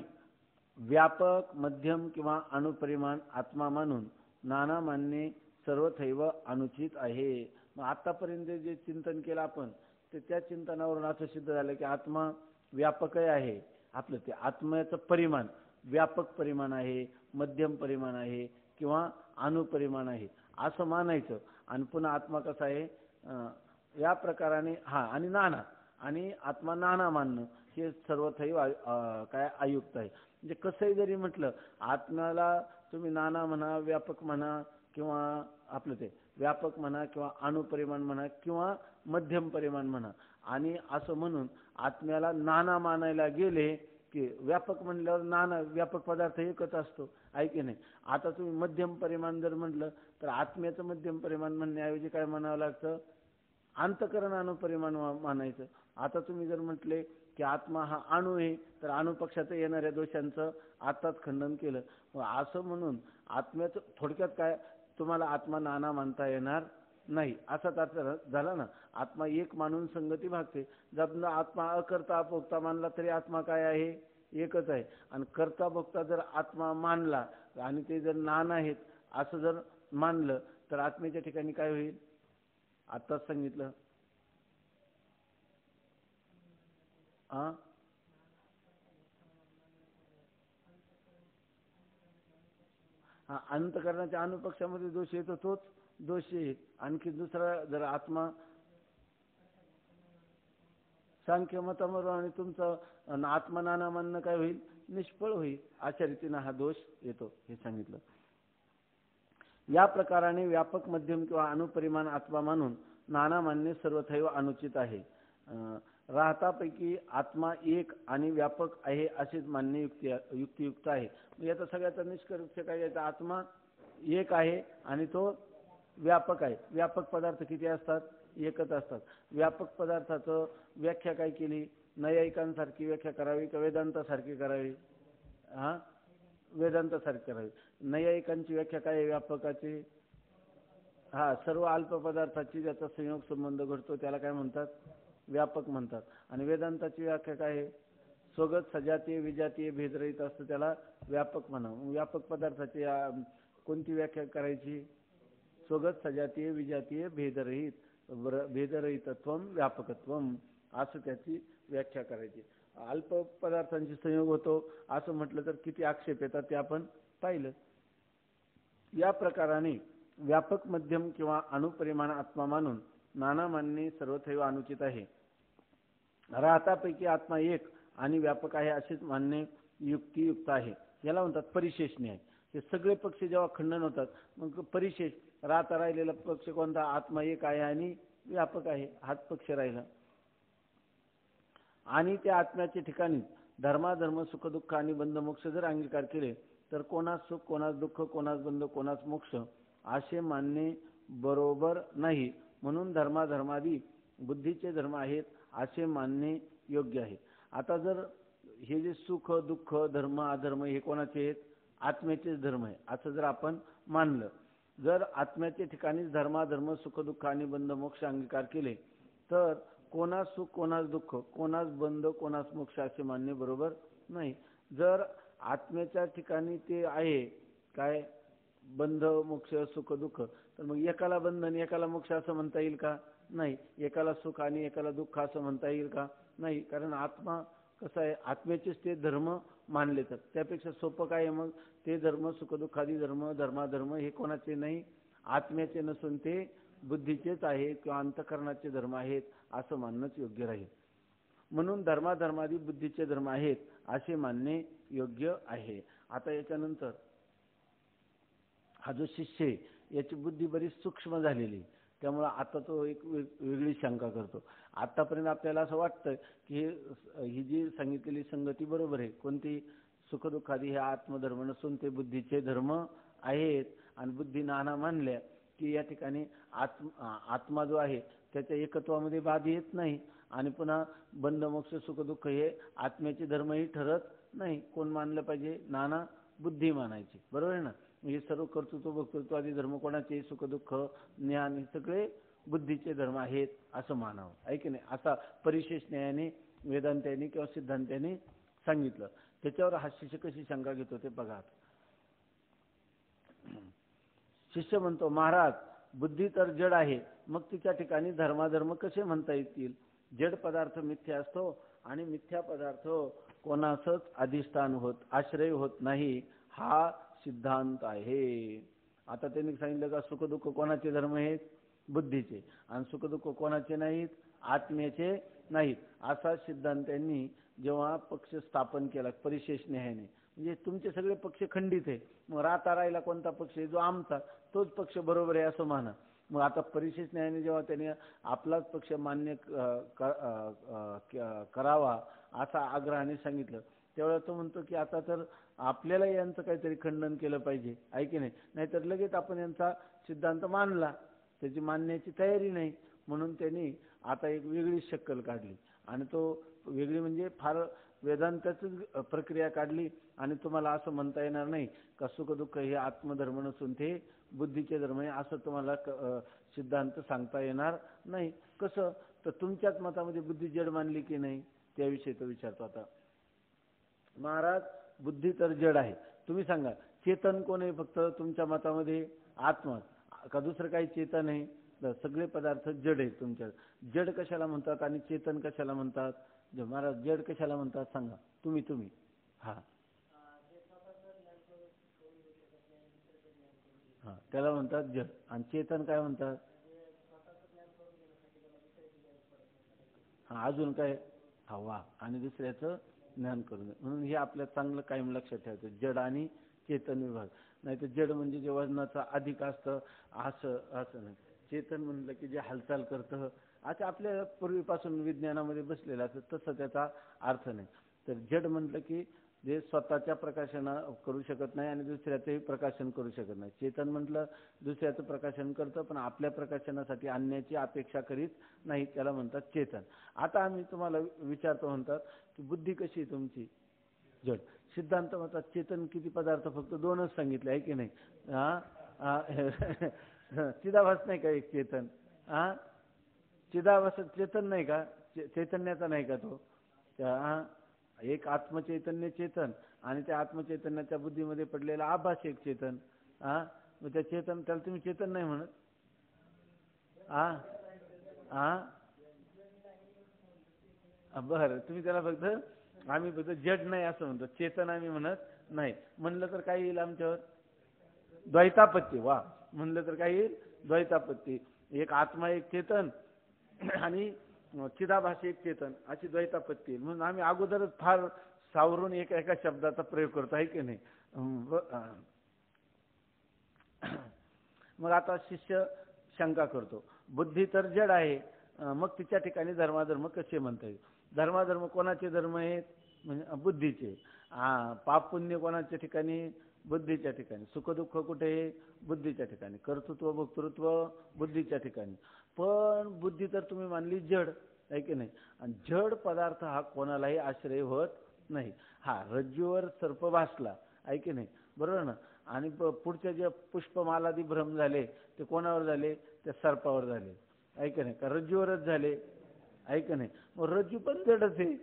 S1: व्यापक, मध्यम किंवा अणुपरिमाण आत्मा मानून नाना मानणे सर्वथैव अनुचित आहे. मग आतापर्यंत जे चिंतन केलं आपण ते त्या चिंतनावरून असं सिद्ध झालं की आत्मा व्यापकही आहे. आपलं ते आत्म्याचं परिमाण व्यापक परिमाण आहे, मध्यम परिमाण आहे किंवा अणुपरिमाण आहे असं मानायचं. आणि पुन्हा आत्मा कसा आहे या प्रकाराने आणि नाना आणि आत्मा नाना मानणं हे सर्वथैव काय अयुक्त आहे. म्हणजे कसंही जरी म्हटलं आत्म्याला तुम्ही नाना म्हणा, व्यापक म्हणा किंवा आपलं ते व्यापक म्हणा किंवा अणुपरिमाण म्हणा किंवा मध्यम परिमाण म्हणा, आणि असं म्हणून आत्म्याला नाना मानायला गेले की व्यापक म्हणल्यावर नाना व्यापक पदार्थ एकच असतो आहे की नाही. आता तुम्ही मध्यम परिमाण जर म्हटलं तर आत्म्याचं मध्यम परिमाण म्हणण्याऐवजी काय म्हणावं लागतं, अंतकरण अणुपरिमाण मानायचं. आता तुम्ही जर म्हटले की आत्मा हा अणु आहे तर अणुपक्षात येणाऱ्या दोषांचं आताच खंडन केलं. असं म्हणून आत्म्याचं थोडक्यात काय, तुम्हाला आत्मा नाना मानता येणार नाही असाच अर्थ झाला ना. आत्मा एक मानून संगती भागते. जर आत्मा अकर्ता अभोक्ता मानला तरी आत्मा काय आहे, एकच आहे. आणि कर्ता भोक्ता जर आत्मा मानला आणि ते जर नाना आहेत असं जर मानलं तर आत्मेच्या ठिकाणी काय होईल, आत्ताच सांगितलं. अंतकरणाच्या अणुपक्षामध्ये दोष येतो तोच दोष येईल. आणखी दुसरा जर आत्मा सांख्य मतामर आणि तुमचं आत्मा नाना म्हणणं काय होईल, निष्फळ होईल. अशा रीतीनं हा दोष येतो हे सांगितलं. या प्रकाराने व्यापक, मध्यम किंवा अणुपरिमाण आत्मा मानून नाना मानणे सर्वथैव अनुचित आहे. राहतापैकी आत्मा एक आणि व्यापक आहे असेच मानणे युक्तियुक्त आहे. याचा सगळ्याचा निष्कर्ष काय याचा, आत्मा एक आहे आणि तो व्यापक आहे. व्यापक पदार्थ किती असतात, एकच असतात. व्यापक पदार्थाचं व्याख्या काय केली, नैयायिकांसारखी व्याख्या करावी का वेदांतासारखी करावी. वेदांतासारखी करावी. नैयायिकांची व्याख्या काय आहे व्यापकाची? हा, सर्व अल्प पदार्थाची ज्याचा संयोग संबंध घडतो त्याला काय म्हणतात? व्यापक म्हणतात. आणि वेदांताची व्याख्या काय आहे? स्वगत सजातीय विजातीय भेदरहित असतं त्याला व्यापक म्हणा. व्यापक पदार्थाची कोणती व्याख्या करायची? स्वगत सजातीय विजातीय भेदरहितत्वम व्यापकत्वम असं त्याची व्याख्या करायची. अल्प पदार्थांची संयोग होतो असं म्हटलं तर किती आक्षेप येतात ते आपण पाहिलं. या प्रकाराने व्यापक मध्यम किंवा अणुपरिमाण आत्मा मानून नाना मानणे सर्वथैव अनुचित आहे. राहतापैकी आत्मा एक आणि व्यापक आहे असेच मानणे युक्तियुक्त आहे. याला म्हणतात परिशेष न्याय. हे सगळे पक्ष जेव्हा खंडन होतात मग परिशेष राहता राहिलेला पक्ष कोणता? आत्मा एक आहे आणि व्यापक आहे हाच पक्ष राहिला. आणि त्या आत्म्याच्या ठिकाणी धर्माधर्म सुखदुःख आणि बंधमोक्ष जर अंगीकार केले तर कोणास सुख कोणास दुःख कोणास बंध कोणास मोक्ष असे मानणे बरोबर नाही. म्हणून धर्माधर्मादी बुद्धीचे धर्म आहेत असे मानणे योग्य आहे. आता जर हे जे सुख दुःख धर्म अधर्म हे कोणाचे आहेत? आत्म्याचेच धर्म आहे असं जर आपण मानलं, जर आत्म्याच्या ठिकाणीच धर्माधर्म सुख दुःख आणि बंध मोक्ष अंगीकार केले तर कोणास सुख कोणास दुःख कोणास बंध कोणास मोक्ष असे मानणे बरोबर नाही. जर आत्म्याच्या ठिकाणी ते आहे काय बंध मोक्ष सुख दुःख तर मग एकाला बंधन एकाला मोक्ष असं म्हणता येईल का? नाही. एकाला सुख आणि एकाला दुःख असं म्हणता येईल का? नाही. कारण आत्मा कसं आहे? आत्म्याचेच ते धर्म मानले तर त्यापेक्षा सोपं काय आहे मग? ते धर्म सुख दुःखादी धर्म धर्माधर्म हे कोणाचे नाही? आत्म्याचे नसून ते बुद्धीचेच आहे किंवा अंतःकरणाचे धर्म आहेत असं मानणंच योग्य राहील. म्हणून धर्माधर्मादी बुद्धीचे धर्म आहेत असे मानणे योग्य आहे. आता याच्यानंतर हा जो शिष्य आहे याची बुद्धी बरीच सूक्ष्म झालेली, त्यामुळे आता तो एक वेगळी शंका करतो. आतापर्यंत आपल्याला असं वाटतं की ही जी सांगितलेली संगती बरोबर आहे. कोणती? सुखदुःखादी हे आत्मधर्म नसून ते बुद्धीचे धर्म आहेत. आणि बुद्धी नाना मानल्या की या ठिकाणी आत्मा जो आहे त्याच्या एकत्वामध्ये बाध येत नाही. आणि पुन्हा बंध मोक्ष सुखदुःख हे आत्म्याचे धर्मही ठरत नाही. कोण मानलं पाहिजे? नाना बुद्धी मानायची. बरोबर आहे ना? हे सर्व कर्तृत्व भोक्तृत्व आदी धर्म कोणाचे? सुखदुःख ज्ञान हे सगळे बुद्धीचे धर्म आहेत असं मानावं, आहे की नाही? असा परिशेष न्यायाने वेदांतांनी किंवा सिद्धांतांनी सांगितलं. त्याच्यावर हा शिष्य कशी शंका घेतो ते बघा. शिष्य म्हणतो, महाराज बुद्धी तर जड आहे, मग तिच्या ठिकाणी धर्माधर्म कसे म्हणता येतील? जड पदार्थ मिथ्या असतो आणि मिथ्या पदार्थ कोणासच अधिष्ठान होत आश्रय होत नाही हा सिद्धांत आहे. आता त्यांनी सांगितलं का सुखदुःख कोणाचे धर्म आहेत? बुद्धीचे. आणि सुखदुःख कोणाचे नाहीत? आत्म्याचे नाहीत. असा सिद्धांत त्यांनी जेव्हा पक्ष स्थापन केला परिशेष न्यायाने, म्हणजे तुमचे सगळे पक्ष खंडित आहे, मग राहता राहिला कोणता पक्ष आहे? जो आमचा, तोच पक्ष बरोबर आहे असं माना. मग आता परिशेष न्यायाने जेव्हा त्याने आपलाच पक्ष मान्य करावा असा आग्रहाने सांगितलं, त्यावेळेला तो म्हणतो की आता तर आपल्याला यांचं काहीतरी खंडन केलं पाहिजे, आहे की नाही? नाहीतर लगेच आपण यांचा सिद्धांत मानला, त्याची मानण्याची तयारी नाही. म्हणून त्यांनी आता एक वेगळी शक्कल काढली. आणि तो वेगळी म्हणजे फार वेदांताचीच प्रक्रिया काढली. आणि तुम्हाला असं म्हणता येणार नाही का सुखदुःख हे आत्मधर्म नसून ते बुद्धीचे धर्म आहे असं तुम्हाला सिद्धांत सांगता येणार नाही. कसं? तर तुमच्याच मतामध्ये बुद्धी जड मानली की नाही त्याविषयी तो विचारतो. आता महाराज बुद्धी तर जड आहे, तुम्ही सांगा चेतन कोण आहे? फक्त तुमच्या मतामध्ये आत्मा का दुसरं काही चेतन आहे? सगळे पदार्थ जड आहेत तुमच्या. जड कशाला म्हणतात आणि चेतन कशाला म्हणतात? महाराज जड कशाला म्हणतात सांगा तुम्ही. हा हा, त्याला म्हणतात जड. आणि चेतन काय म्हणतात? हा, अजून काय? हवा आणि दुसऱ्याचं ज्ञान करून. म्हणून हे आपल्या चांगलं कायम लक्षात ठेवायचं, जड आणि चेतन विभाग. नाही तर जड म्हणजे जे वजनाचा अधिक असतं असं नाही. चेतन म्हणलं की जे हालचाल करतं, असं आपल्या पूर्वीपासून विज्ञानामध्ये बसलेलं असतं, तसं त्याचा अर्थ नाही. तर जड म्हटलं की जे स्वतःच्या प्रकाशन करू शकत नाही आणि दुसऱ्याचंही प्रकाशन करू शकत नाही. चेतन म्हटलं दुसऱ्याचं प्रकाशन करतं पण आपल्या प्रकाशनासाठी आणण्याची अपेक्षा करीत नाही, त्याला म्हणतात चेतन. आता आम्ही तुम्हाला विचारतो, म्हणतात की बुद्धी कशी आहे तुमची? जड. सिद्धांत मतात चेतन किती पदार्थ फक्त दोनच सांगितले आहे की नाही. चिदाभास नाही का एक चेतन. चिदाभास चेतन नाही का, चैतन्याचा नाही का तो. एक आत्मचैतन्य चेतन आणि त्या आत्मचैतन्याच्या बुद्धीमध्ये पडलेला आभास एक चेतन. मग त्या चेतन त्याला तुम्ही चेतन नाही म्हणत. बरं तुम्ही त्याला फक्त आम्ही फक्त जड नाही असं म्हणतो, चेतन आम्ही म्हणत नाही. म्हणलं तर काय येईल आमच्यावर, द्वैतापत्ती. वा, म्हणलं तर काय येईल, द्वैतापत्ती. एक आत्मा एक चेतन आणि चिदाभास एक चेतन अशी द्वैतापत्ती. म्हणून आम्ही अगोदरच फार सावरून एका शब्दाचा प्रयोग करतो आहे की नाही. मग आता शिष्य शंका करतो, बुद्धी तर जड आहे, मग तिच्या ठिकाणी धर्माधर्म कसे म्हणता येईल. धर्माधर्म कोणाचे धर्म आहेत, म्हणजे बुद्धीचे. पाप पुण्य कोणाच्या ठिकाणी, बुद्धीच्या ठिकाणी. सुखदुःख कुठे, बुद्धीच्या ठिकाणी. कर्तृत्व भोक्तृत्व बुद्धीच्या ठिकाणी. पण बुद्धी तर तुम्ही मानली जड आहे की नाही. आणि जड पदार्थ हा कोणालाही आश्रय होत नाही. रज्जूवर सर्प भासला आहे की नाही, बरोबर ना. आणि पुढचे जे पुष्पमालादी भ्रम झाले ते कोणावर झाले, त्या सर्पावर झाले आहे की नाही, का रज्जूवरच झाले आहे की नाही. मग रज्जू पण जडच आहे.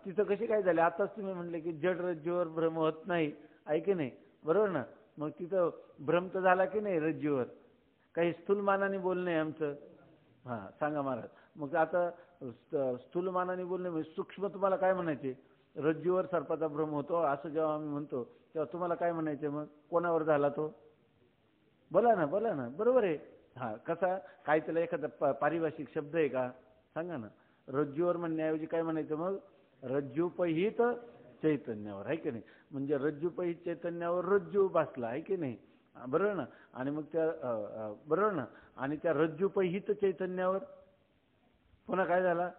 S1: तिथं कसे काय झाले, आताच तुम्ही म्हणले की जड रज्जूवर भ्रम होत नाही आहे की नाही, बरोबर ना. मग तिथं भ्रम तर झाला की नाही रज्जूवर. काही स्थूलमानाने बोलणे आमचं. सांगा महाराज. मग आता स्थूलमानाने बोलणे म्हणजे सूक्ष्म तुम्हाला काय म्हणायचे, रज्जूवर सर्पाचा भ्रम होतो असं जेव्हा आम्ही म्हणतो तेव्हा तुम्हाला काय म्हणायचे, मग कोणावर झाला तो, बोला ना बरोबर आहे. कसा काय, त्याला एखादा पारिभाषिक शब्द आहे का, सांगा ना. रज्जूवर म्हणण्याऐवजी काय म्हणायचं मग, रज्जूपहित चैतन्यावर आहे की नाही. म्हणजे रज्जूपहित चैतन्यावर रज्जू भासला आहे की नाही, बरोबर ना. आणि मग त्या बरोबर ना, आणि त्या रज्जूपहित चैतन्यावर पुन्हा काय झाला,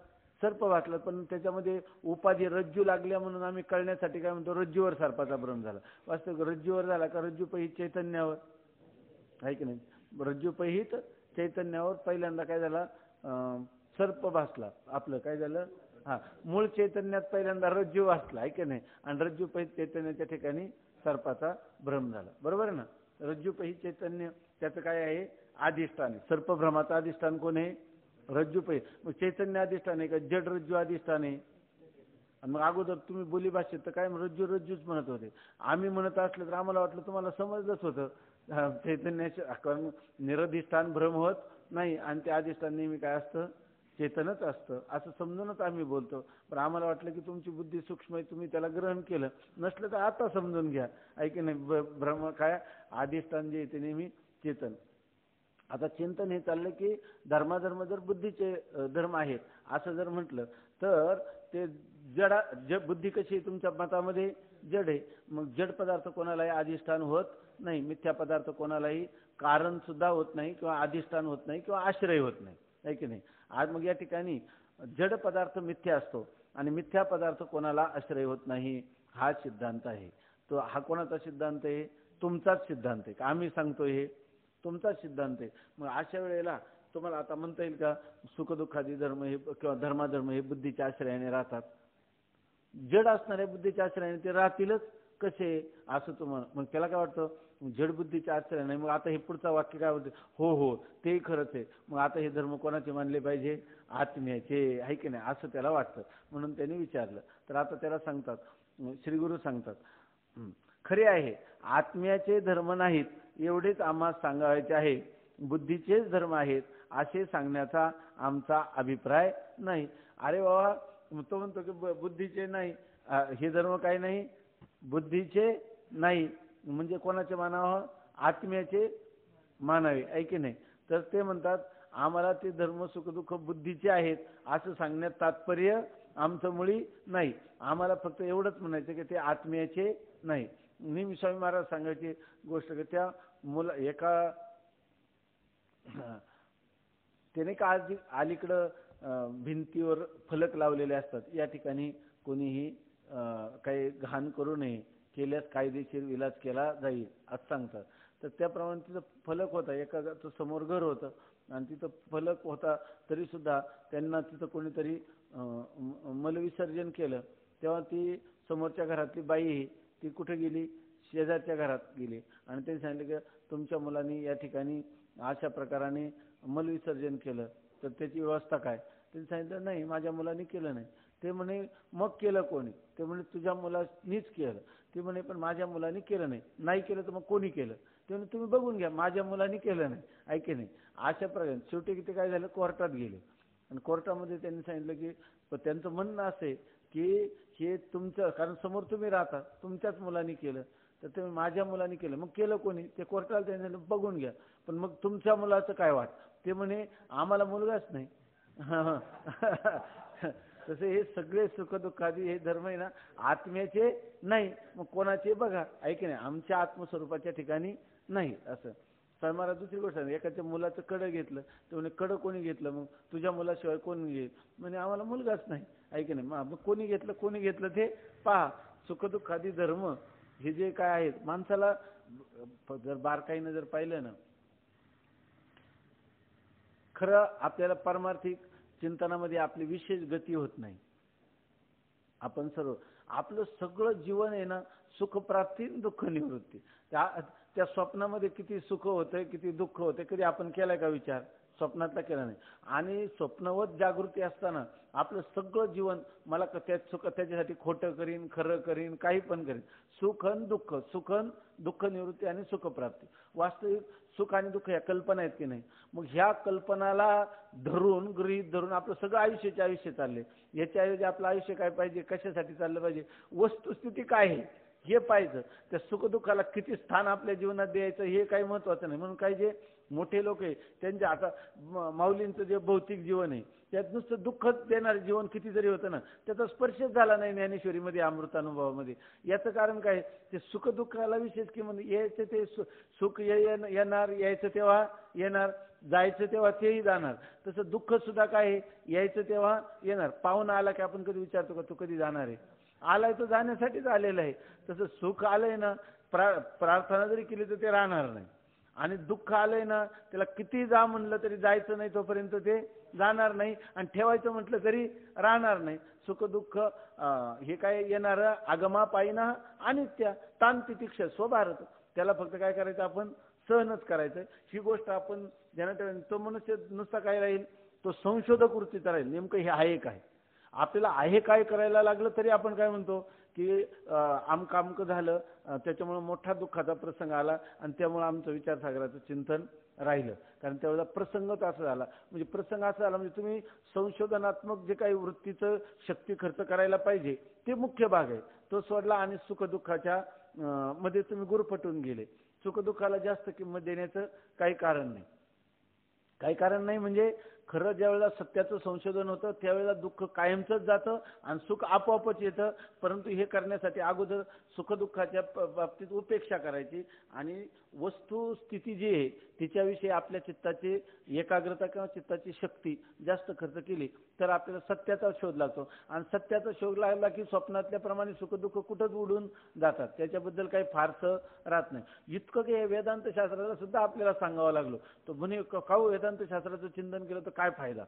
S1: सर्प भासला. पण त्याच्यामध्ये उपाधी रज्जू लागल्या म्हणून आम्ही कळण्यासाठी काय म्हणतो, रज्जूवर सर्पाचा भ्रम झाला. वास्तविक रज्जूवर झाला का रज्जूपहित चैतन्यावर आहे की नाही. रज्जूपहित चैतन्यावर पहिल्यांदा काय झाला, सर्प भासला. आपलं काय झालं, मूळ चैतन्यात पहिल्यांदा रज्जू भासला आहे की नाही, आणि रज्जूपहित चैतन्याच्या ठिकाणी सर्पाचा भ्रम झाला, बरोबर ना. रज्जूपहित चैतन्य त्याचं काय आहे, अधिष्ठान आहे. सर्पभ्रमाचं अधिष्ठान कोण आहे, रज्जूपहित. मग चैतन्य अधिष्ठान आहे का, जड रज्जू अधिष्ठान आहे. आणि मग अगोदर तुम्ही बोली भाषेत तर काय रज्जूच म्हणत होते. आम्ही म्हणत असलं तर आम्हाला वाटलं तुम्हाला समजलंच होतं. चैतन्याचे निरधिष्ठान भ्रम होत नाही, आणि ते अधिष्ठान नेहमी काय असतं, चेतनच असतं असं समजूनच आम्ही बोलतो. पण आम्हाला वाटलं की तुमची बुद्धी सूक्ष्म आहे, तुम्ही त्याला ग्रहण केलं. नसलं तर आता समजून घ्या आहे की नाही. भ्रम काय, अधिष्ठान जे ते नेहमी चेतन. आता चिंतन हे चाललं की धर्माधर्म जर बुद्धीचे धर्म आहेत असं जर म्हटलं तर ते बुद्धी कशी आहे तुमच्या मतामध्ये, जड आहे. मग जड पदार्थ कोणालाही अधिष्ठान होत नाही, मिथ्या पदार्थ कोणालाही कारण सुद्धा होत नाही, किंवा अधिष्ठान होत नाही, किंवा आश्रय होत नाही आहे की नाही. आज मग या ठिकाणी जड पदार्थ मिथ्या असतो आणि मिथ्या पदार्थ कोणाला आश्रय होत नाही, हा सिद्धांत आहे. तो हा कोणाचा सिद्धांत आहे, तुमचाच सिद्धांत आहे. आम्ही सांगतोय हे तुमचा सिद्धांत आहे. मग अशा वेळेला तुम्हाला आता म्हणता येईल का सुखदुःखादी धर्म हे किंवा धर्माधर्म हे बुद्धीच्या आश्रयाने राहतात. जड असणाऱ्या बुद्धीच्या आश्रयाने ते राहतीलच कसे असं तुम्हाला. मग त्याला काय वाटतं, जड बुद्धीच्या आश्रय नाही. मग आता हे पुढचं वाक्य काय होतं, हो ते खरंच आहे. मग आता हे धर्म कोणाचे मानले पाहिजे, आत्म्याचे आहे की नाही असं त्याला वाटतं. म्हणून त्यांनी विचारलं. तर आता त्याला सांगतात, श्रीगुरु सांगतात, खरे आहे आत्म्याचे धर्म नाहीत एवढेच आम्हा सांगायचे आहे, बुद्धीचेच धर्म आहेत असे सांगण्याचा आमचा अभिप्राय नाही. अरे बाबा, तो म्हणतो की बुद्धीचे नाही, हे धर्म काही नाही, बुद्धीचे नाही म्हणजे कोणाचे मानावं, आत्म्याचे मानावे आहे की नाही. तर ते म्हणतात आम्हाला ते धर्म सुखदुःख बुद्धीचे आहेत असं सांगण्यात तात्पर्य आमचं मुळी नाही. आम्हाला फक्त एवढंच म्हणायचं की ते आत्म्याचे नाही. नेहमी स्वामी महाराज सांगायची गोष्ट की त्या मुला एका त्याने का अलीकडं भिंतीवर फलक लावलेले असतात, या ठिकाणी कोणीही काही घाण करू नये, केल्यास कायदेशीर इलाज केला जाईल असं सांगतात. तर त्याप्रमाणे तिथं फलक होता, एका समोर घर होतं आणि तिथं फलक होता, तरी सुद्धा त्यांना तिथं कोणीतरी मलविसर्जन केलं. तेव्हा ती समोरच्या घरातली बाई आहे ती कुठे गेली, शेजारच्या घरात गेली आणि त्यांनी सांगितलं की तुमच्या मुलांनी या ठिकाणी अशा प्रकाराने मलविसर्जन केलं तर त्याची व्यवस्था काय. त्यांनी सांगितलं नाही माझ्या मुलांनी केलं नाही. ते म्हणे मग केलं कोणी. ते म्हणे तुझ्या मुलानीच केलं. ते म्हणे पण माझ्या मुलांनी केलं नाही. नाही केलं तर मग कोणी केलं. ते म्हणे तुम्ही बघून घ्या माझ्या मुलांनी केलं नाही. ऐके नाही अशा प्रकारे शेवटी किती काय झालं, कोर्टात गेले आणि कोर्टामध्ये त्यांनी सांगितलं की त्यांचं म्हणणं असे की हे तुमचं, कारण समोर तुम्ही राहता, तुमच्याच मुलांनी केलं तर ते माझ्या मुलांनी केलं. मग केलं कोणी. ते कोर्टाला त्यांनी बघून घ्या पण मग तुमच्या मुलाचं काय वाट. ते म्हणे आम्हाला मुलगाच नाही. तसे हे सगळे सुखदुःखादी हे धर्म आहे ना आत्म्याचे नाही, मग कोणाचे बघा. ऐके नाही आमच्या आत्मस्वरूपाच्या ठिकाणी नाही. असं तर मला दुसरी गोष्ट आहे, एखाद्या मुलाचं कडं घेतलं तर म्हणे कडं कोणी घेतलं, मग तुझ्या मुलाशिवाय कोणी घेईल. म्हणजे आम्हाला मुलगाच नाही. ऐके नाही मग कोणी घेतलं ते पहा. सुखदुःखादी धर्म हे जे काय आहेत माणसाला जर बारकाईनं जर पाहिलं ना, खरं आपल्याला पारमार्थिक चिंतनामध्ये आपली विशेष गती होत नाही. आपण सर्व आपलं सगळं जीवन आहे ना सुखप्राप्ती दुःख निवृत्ती. त्या स्वप्नामध्ये किती सुख होतंय किती दुःख होतंय कधी आपण केलाय का विचार. स्वप्नातला केला नाही. आणि स्वप्नवत जागृती असताना आपलं सगळं जीवन मला त्याच्यासाठी खोटं करीन खरं करीन काही पण करीन. सुखन दुःख निवृत्ती आणि सुखप्राप्ती. वास्तविक सुख आणि दुःख या कल्पना आहेत की नाही. मग ह्या कल्पनाला धरून गृहीत धरून आपलं सगळं आयुष्य चालले. याच्याऐवजी आपलं आयुष्य काय पाहिजे, कशासाठी चाललं पाहिजे, वस्तुस्थिती काय आहे हे पाहिजे. त्या सुखदुःखाला किती स्थान आपल्या जीवनात द्यायचं हे काही महत्वाचं नाही. म्हणून काही जे मोठे लोक आहे त्यांच्या आता माऊलींचं जे भौतिक जीवन आहे त्यात नुसतं दुःखच देणारं जीवन किती जरी होतं ना त्याचा स्पर्शच झाला नाही ज्ञानेश्वरीमध्ये अमृतानुभवामध्ये. याचं कारण काय, ते सुखदुःखाला विशेष किंमत. यायचं ते सुख येणार, यायचं तेव्हा येणार, जायचं तेव्हा तेही जाणार. तसं दुःख सुद्धा काय आहे, यायचं तेव्हा येणार. पाहुणा आला की आपण कधी विचारतो का तू कधी जाणार आहे. आलाय तो जाण्यासाठीच आलेला आहे. तसं सुख आलंय ना प्रार्थना जरी केली तर ते राहणार नाही. आणि दुःख आलंय ना त्याला किती जा म्हणलं तरी जायचं नाही तोपर्यंत ते जाणार नाही. आणि ठेवायचं म्हटलं तरी राहणार नाही. सुख दुःख हे काय येणारं आगमा पायीना अनित्य तांतितिक्ष स्वभारत. त्याला फक्त काय करायचं आपण सहनच करायचं. ही गोष्ट आपण ध्यानात ठेवायची. तो मनुष्य नुसता काय राहील, तो संशोधक वृत्तीचा राहील. नेमकं हे आहे काय, आपल्याला आहे काय करायला लागलं तरी आपण काय म्हणतो की आमकं झालं त्याच्यामुळे मोठा दुःखाचा प्रसंग आला आणि त्यामुळे आमचं विचारसागराचं चिंतन राहिलं. कारण त्यावेळेला प्रसंगच असा झाला. म्हणजे प्रसंग असा झाला म्हणजे तुम्ही संशोधनात्मक जे काही वृत्तीचं शक्ती खर्च करायला पाहिजे ते मुख्य भाग आहे तो सोडला आणि सुखदुःखाच्या मध्ये तुम्ही गुरफटून गेले. सुखदुःखाला जास्त किंमत देण्याचं काही कारण नाही. म्हणजे खरं ज्यावेळेला सत्याचं संशोधन होतं त्यावेळेला दुःख कायमचंच जातं आणि सुख आपोआपच येतं. परंतु हे करण्यासाठी अगोदर सुखदुःखाच्या बाबतीत उपेक्षा करायची आणि वस्तुस्थिती जी आहे तिच्याविषयी आपल्या चित्ताची एकाग्रता किंवा चित्ताची शक्ती जास्त खर्च केली तर आपल्याला सत्याचा शोध लागतो. आणि सत्याचा शोध लागला की स्वप्नातल्या प्रमाणे सुखदुःख कुठंच उडून जातात. त्याच्याबद्दल काही फारसं राहत नाही. इतकं की वेदांत शास्त्राला सुद्धा आपल्याला सांगावं लागलो. तो म्हणे काऊ वेदांत शास्त्राचं चिंतन केलं तर काय फायदा,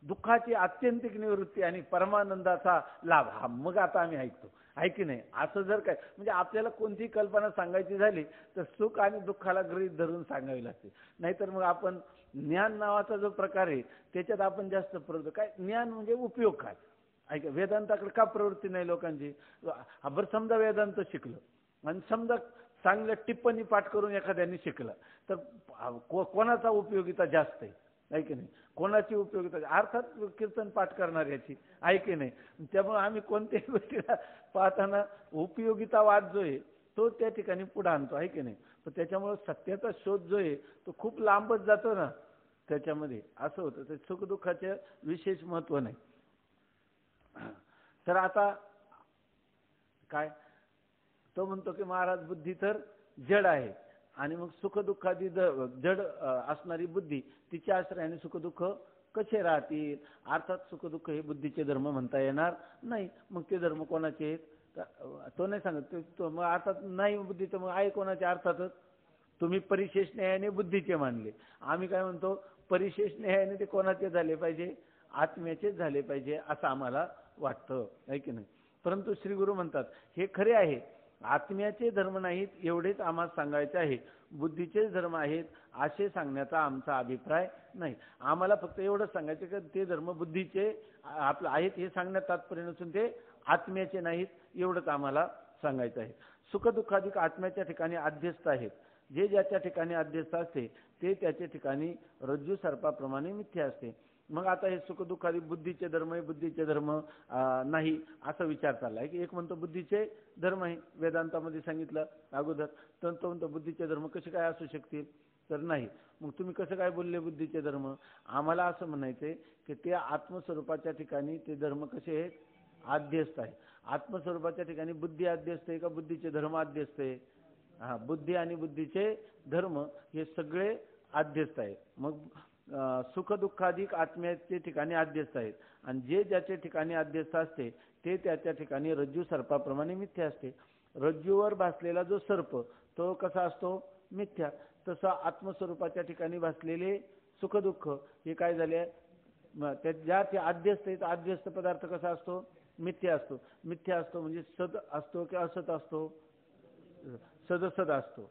S1: दुःखाची आत्यंतिक निवृत्ती आणि परमानंदाचा लाभ. हा मग आता आम्ही ऐकतो आहे की नाही. असं जर काय म्हणजे आपल्याला कोणतीही कल्पना सांगायची झाली तर सुख आणि दुःखाला गृहीत धरून सांगावी लागते. नाहीतर मग आपण ज्ञान नावाचा जो प्रकार आहे त्याच्यात आपण जास्त प्रवृत्त. काय ज्ञान म्हणजे उपयोग काय, ऐका वेदांताकडे का प्रवृत्ती नाही लोकांची. बरं समजा वेदांत शिकलं आणि समजा चांगल्या टिप्पणी पाठ करून एखाद्याने शिकलं तर कोणाचा उपयोगिता जास्त आहे की नाही, कोणाची उपयोगिता. अर्थात कीर्तन पाठ करणार याची आहे की नाही. त्यामुळे आम्ही कोणत्याही गोष्टीला पाहताना उपयोगितावाद जो आहे तो त्या ठिकाणी पुढे आणतो आहे की नाही. तर त्याच्यामुळे सत्याचा शोध जो आहे तो खूप लांबच जातो ना त्याच्यामध्ये. असं होतं ते सुखदुःखाचे विशेष महत्व नाही. तर आता काय तो म्हणतो की महाराज बुद्धी तर जड आहे आणि मग सुखदुःखादी जड असणारी बुद्धी तिच्या आश्रयाने सुखदुःख कसे राहतील. अर्थात सुखदुःख हे बुद्धीचे धर्म म्हणता येणार नाही. मग ते धर्म कोणाचे आहेत तो नाही सांगत. तो मग अर्थात नाही बुद्धीचं मग आहे कोणाचे. अर्थातच तुम्ही परिशेष न्यायाने बुद्धीचे मानले. आम्ही काय म्हणतो परिशेष न्यायाने ते कोणाचे झाले पाहिजे, आत्म्याचेच झाले पाहिजे असं आम्हाला वाटतं आहे की नाही. परंतु श्री गुरु म्हणतात हे खरे आहे, आत्म्याचे धर्म नाहीत एवढेच आम्हाला सांगायचे आहे, बुद्धीचे धर्म आहेत असे सांगण्याचा आमचा अभिप्राय नाही. आम्हाला फक्त एवढंच सांगायचं की ते धर्म बुद्धीचे आपलं आहेत हे सांगण्यात तात्पर्य नसून ते आत्म्याचे नाहीत एवढंच आम्हाला सांगायचं आहे. सुखदुःखाधिक आत्म्याच्या ठिकाणी अध्यस्त आहेत. जे ज्याच्या ठिकाणी अध्यस्त असते ते त्याच्या ठिकाणी रज्जू सर्पाप्रमाणे मिथ्या असते. मग आता हे सुखदुःखाधिक बुद्धीचे धर्म आहे, बुद्धीचे धर्म नाही असा विचार चाललाय की एक म्हणतो बुद्धीचे धर्म आहे, वेदांतामध्ये सांगितलं अगोदर, तर तो म्हणतो बुद्धीचे धर्म कसे काय असू शकतील, तर नाही. मग तुम्ही कसं काय बोलले बुद्धीचे धर्म? आम्हाला असं म्हणायचंय की ते आत्मस्वरूपाच्या ठिकाणी ते धर्म कसे आहेत, आद्यस्त आहे. आत्मस्वरूपाच्या ठिकाणी बुद्धी आद्यस्त आहे का बुद्धीचे धर्म आद्यस्त आहे? हा, बुद्धी आणि बुद्धीचे धर्म हे सगळे आद्यस्त आहेत. मग सुख दुःखाधिक आत्म्याचे ठिकाणी आद्यस्त आहेत आणि जे ज्याच्या ठिकाणी आद्यस्त असते ते त्याच्या ठिकाणी रज्जू सर्पाप्रमाणे मिथ्या असते. रज्जूवर भासलेला जो सर्प तो कसा असतो, मिथ्या. तसा आत्मस्वरूपाच्या ठिकाणी भासलेले सुख दुःख हे काय झाले, ज्या ते आद्यस्त आहेत, आद्यस्त पदार्थ कसा असतो, मिथ्या असतो. मिथ्या असतो म्हणजे सद असतो की असत असतो, सदसद असतो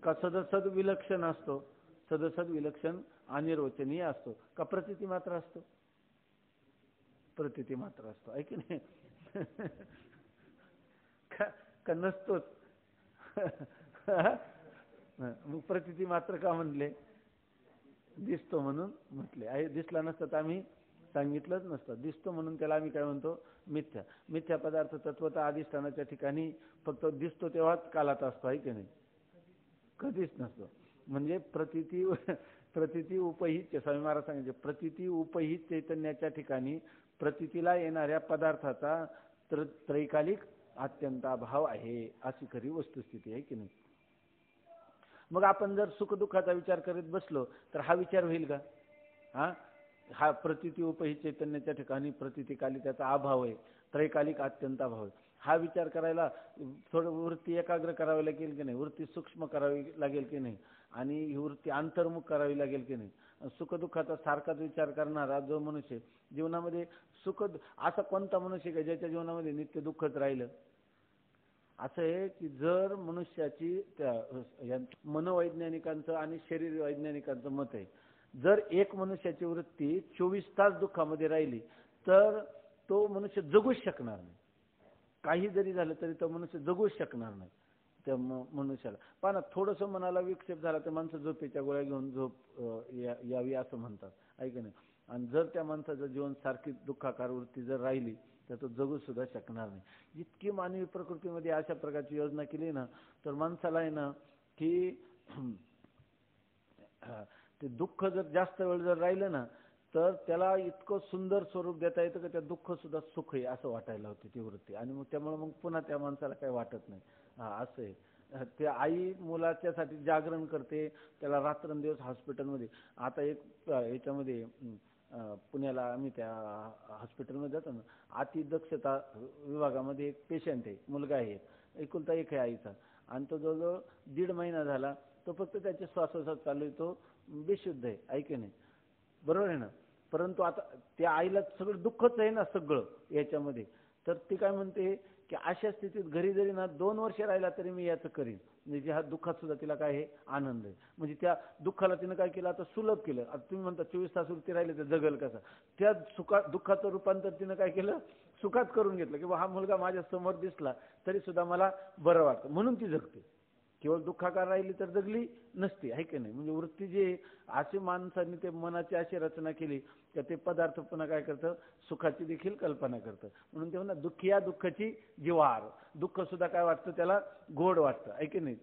S1: का सदसद विलक्षण असतो, सदसद विलक्षण अनिर्वचनीय असतो का प्रतीती मात्र असतो, प्रतीती मात्र असतो आहे की नाही का नसतोच मग प्रतीती मात्र का म्हणले, दिसतो म्हणून म्हटले आहे. दिसला नसता तर आम्ही सांगितलंच नसतं. दिसतो म्हणून त्याला आम्ही काय म्हणतो, मिथ्या. मिथ्या पदार्थ तत्वता अधिष्ठानाच्या ठिकाणी फक्त दिसतो तेव्हाच कालात असतो आहे की नाही, कधीच नसतो. म्हणजे प्रतीती उपहित, स्वामी महाराज सांगायचे, प्रतीती उपहित चैतन्याच्या ठिकाणी प्रतीतीला येणाऱ्या पदार्थाचा त्रैकालिक अत्यंत अभाव आहे अशी खरी वस्तुस्थिती आहे की नाही. मग आपण जर सुखदुःखाचा विचार करत बसलो तर हा विचार होईल का? हा प्रतीती उपहित चैतन्याच्या ठिकाणी प्रतीतीकाली त्याचा अभाव आहे, त्रैकालिक अत्यंत अभाव आहे. हा विचार करायला थोडं वृत्ती एकाग्र करावी लागेल की नाही, वृत्ती सूक्ष्म करावी लागेल की नाही, आणि ही वृत्ती अंतर्मुख करावी लागेल की नाही. सुखदुःखाचा सारखाच विचार करणारा जो मनुष्य जीवनामध्ये सुख, असा कोणता मनुष्य का ज्याच्या जीवनामध्ये नित्य दुःखच राहिलं? असं आहे की जर मनुष्याची मनोवैज्ञानिकांचं आणि शरीर वैज्ञानिकांचं मत आहे, जर एक मनुष्याची वृत्ती 24 तास दुःखामध्ये राहिली तर तो मनुष्य जगूच शकणार नाही. काही जरी झालं तरी तो मनुष्य जगूच शकणार नाही त्या मनुष्याला. पण थोडंसं मनाला विक्षेप झाला तर माणसं झोपेच्या गोळ्या घेऊन झोप यावी असं म्हणतात ऐक नाही. आणि जर त्या माणसाचं जीवन सारखी दुःखाकार वृत्ती जर राहिली तर तो जगू सुद्धा शकणार नाही. इतकी मानवी प्रकृतीमध्ये अशा प्रकारची योजना केली ना तर माणसाला आहे ना की ते दुःख जर जास्त वेळ जर राहिलं ना तर त्याला इतकं सुंदर स्वरूप देता येतं की त्या दुःख सुद्धा सुख आहे असं वाटायला होते ती वृत्ती. आणि मग त्यामुळे मग पुन्हा त्या माणसाला काही वाटत नाही. असं आहे. ते आई मुलाच्यासाठी जागरण करते, त्याला रात्रंदिवस हॉस्पिटलमध्ये. आता एक याच्यामध्ये पुण्याला आम्ही त्या हॉस्पिटलमध्ये जातो ना, अतिदक्षता विभागामध्ये एक पेशंट आहे, मुलगा आहे, एकुलता एक आहे आईचा, आणि तो जवळजवळ 1.5 महिना झाला तो फक्त त्याचे श्वासोच्छ्वास चालू आहे, तो बेशुद्ध आहे ऐके नाही, बरोबर आहे ना. परंतु आता त्या आईला सगळं दुःखच आहे ना सगळं याच्यामध्ये. तर ती काय म्हणते की अशा स्थितीत घरी जरी ना 2 वर्ष राहिला तरी मी याचं करीन. म्हणजे ह्या दुःखात सुद्धा तिला काय आहे, आनंद आहे. म्हणजे त्या दुःखाला तिनं काय केलं, आता सुलभ केलं. आता तुम्ही म्हणता 24 तास वरती राहिले तर जगल कसा, त्या दुःखाचं रूपांतर तिनं काय केलं, सुखात करून घेतलं. की हा मुलगा माझ्या समोर दिसला तरी सुद्धा मला बरं वाटतं म्हणून ती जगते. केवळ दुःखाकार राहिली तर जगली नसती आहे की नाही. म्हणजे वृत्ती जी अशी माणसांनी ते मनाची अशी रचना केली की ते पदार्थ पुन्हा काय करतं, सुखाची देखील कल्पना करतं. म्हणून ते म्हणा दुःखी या दुःखाची जिव्हार, दुःख सुद्धा काय वाटतं त्याला, गोड वाटतं आहे की नाही.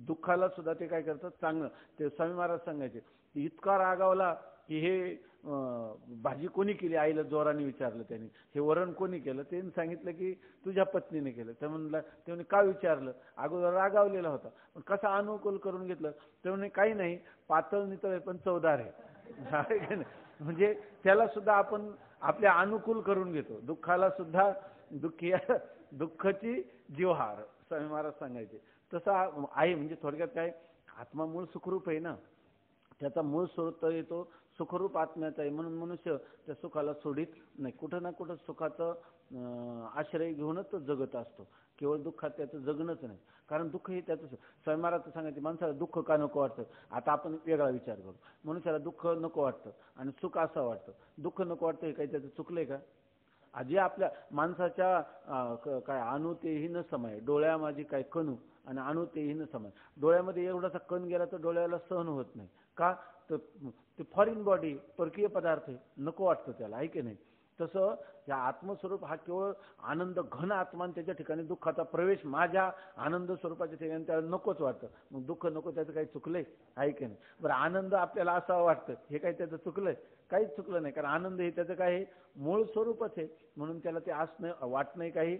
S1: दुःखाला सुद्धा ते काय करतं, चांगलं. ते स्वामी महाराज सांगायचे इतका रागावला की हे भाजी कोणी केली, आईला जोराने विचारलं त्यांनी, हे वरण कोणी केलं, त्यांनी सांगितलं की तुझ्या पत्नीने केलं. ते म्हणलं, ते म्हणे का विचारलं, अगोदर रागावलेला होता पण कसा अनुकूल करून घेतलं. ते म्हणे काही नाही, पातळ नितळ पण चवदार आहे. म्हणजे त्याला सुद्धा आपण आपल्या अनुकूल करून घेतो. दुःखाला सुद्धा दुःखाची जिव्हार स्वामी महाराज सांगायचे तसा आहे. म्हणजे थोडक्यात काय, आत्मा मूळ सुखरूप आहे ना, त्याचा मूळ स्रोत येतो सुखरूप आत्म्याचा आहे म्हणून मनुष्य त्या सुखाला सोडित नाही. कुठं ना कुठं सुखाचं आश्रय घेऊनच तो जगत असतो. केवळ दुःखात त्याचं जगणंच नाही. कारण दुःख हे त्याचं स्वयंमाराचं सांगायचं माणसाला दुःख का नको वाटतं. आता आपण वेगळा विचार करू. मनुष्याला दुःख नको वाटतं आणि सुख असं वाटतं. दुःख नको वाटतं हे काही त्याचं चुकलंय का? आजी आपल्या माणसाच्या काय अणु तेही न समय डोळ्या माझी काय कणू आणि अणु तेही न समय. डोळ्यामध्ये एवढासा कण गेला तर डोळ्याला सहन होत नाही का? तर ते फॉरिन बॉडी परकीय पदार्थ नको वाटतं त्याला, आहे की नाही? तसं या आत्मस्वरूप हा केवळ आनंद घन आत्मा त्याच्या ठिकाणी दुःखाचा प्रवेश माझ्या आनंद स्वरूपाच्या ठिकाणी त्याला नकोच वाटतं. मग दुःख नको त्याचं काही चुकलंय, आहे की नाही? बरं आनंद आपल्याला असावं वाटतं हे काही त्याचं चुकलंय? काहीच चुकलं नाही. कारण आनंद हे त्याचं काय आहे मूळ स्वरूपच आहे. म्हणून त्याला ते असणं वाटणं काही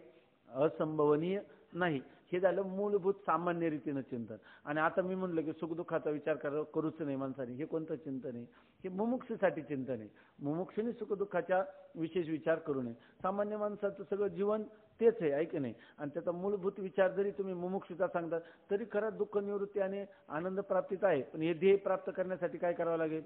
S1: असंभवनीय नाही. हे झालं मूलभूत सामान्य रीतीनं चिंतन. आणि आता मी म्हणलं की सुखदुःखाचा विचार करूच नाही माणसाने, हे कोणतं चिंतन आहे? हे मुमुक्षूसाठी चिंतन आहे. मुमुक्षूने सुखदुःखाच्या विशेष विचार करू नये. सामान्य माणसाचं सगळं जीवन तेच आहे, ऐक नाही. आणि त्याचा मूलभूत विचार जरी तुम्ही मुमुक्षूचा सांगता तरी खरंच दुःख निवृत्ती आणि आनंद प्राप्तीच आहे. पण हे ध्येय प्राप्त करण्यासाठी काय करावं लागेल?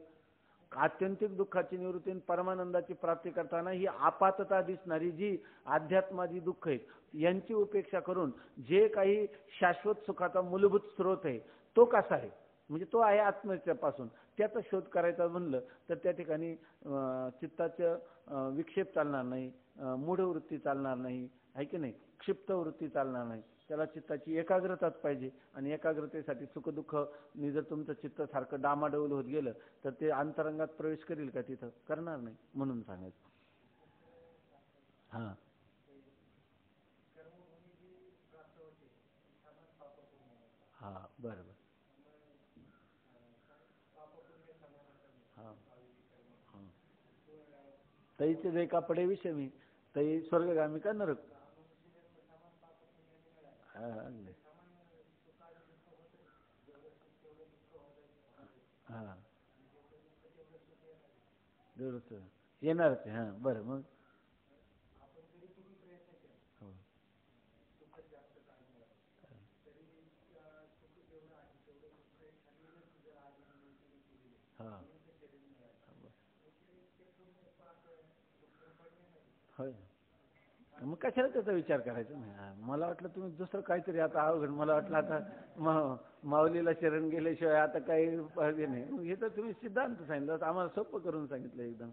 S1: आत्यंतिक दुःखाची निवृत्ती आणि परमानंदाची प्राप्ती करताना ही आपातता दिसणारी जी अध्यात्माची दुःख आहेत यांची उपेक्षा करून जे काही शाश्वत सुखाचा मूलभूत स्रोत आहे तो कसा आहे, म्हणजे तो आहे आत्म्यापासून, त्याचा शोध करायचा म्हणलं तर त्या ठिकाणी चित्ताचं विक्षेप चालणार नाही, मूढवृत्ती चालणार नाही, आहे की नाही, क्षिप्त वृत्ती चालणार नाही. त्याला चित्ताची एकाग्रताच पाहिजे. आणि एकाग्रतेसाठी सुखदुःख नि जर तुमचं चित्त सारखं डामाडौल होत गेलं तर ते अंतरंगात प्रवेश करेल का? तिथं करणार नाही. म्हणून सांगायचं. हां हां बरं बरं. हां हां तईचे जे कापडे विषमी तई स्वर्गगामी का नरक. हां हां दुरुस्त येणारच आहे. हां बरं. मग हो हां होय. मग कशाला त्याचा विचार करायचा नाही. मला वाटलं तुम्ही दुसरं काहीतरी आता अवघड, मला वाटलं आता माऊलीला शरण गेल्याशिवाय आता काही हे नाही. हे तर तुम्ही सिद्धांत सांगितलं, आम्हाला सोपं करून सांगितलं एकदम.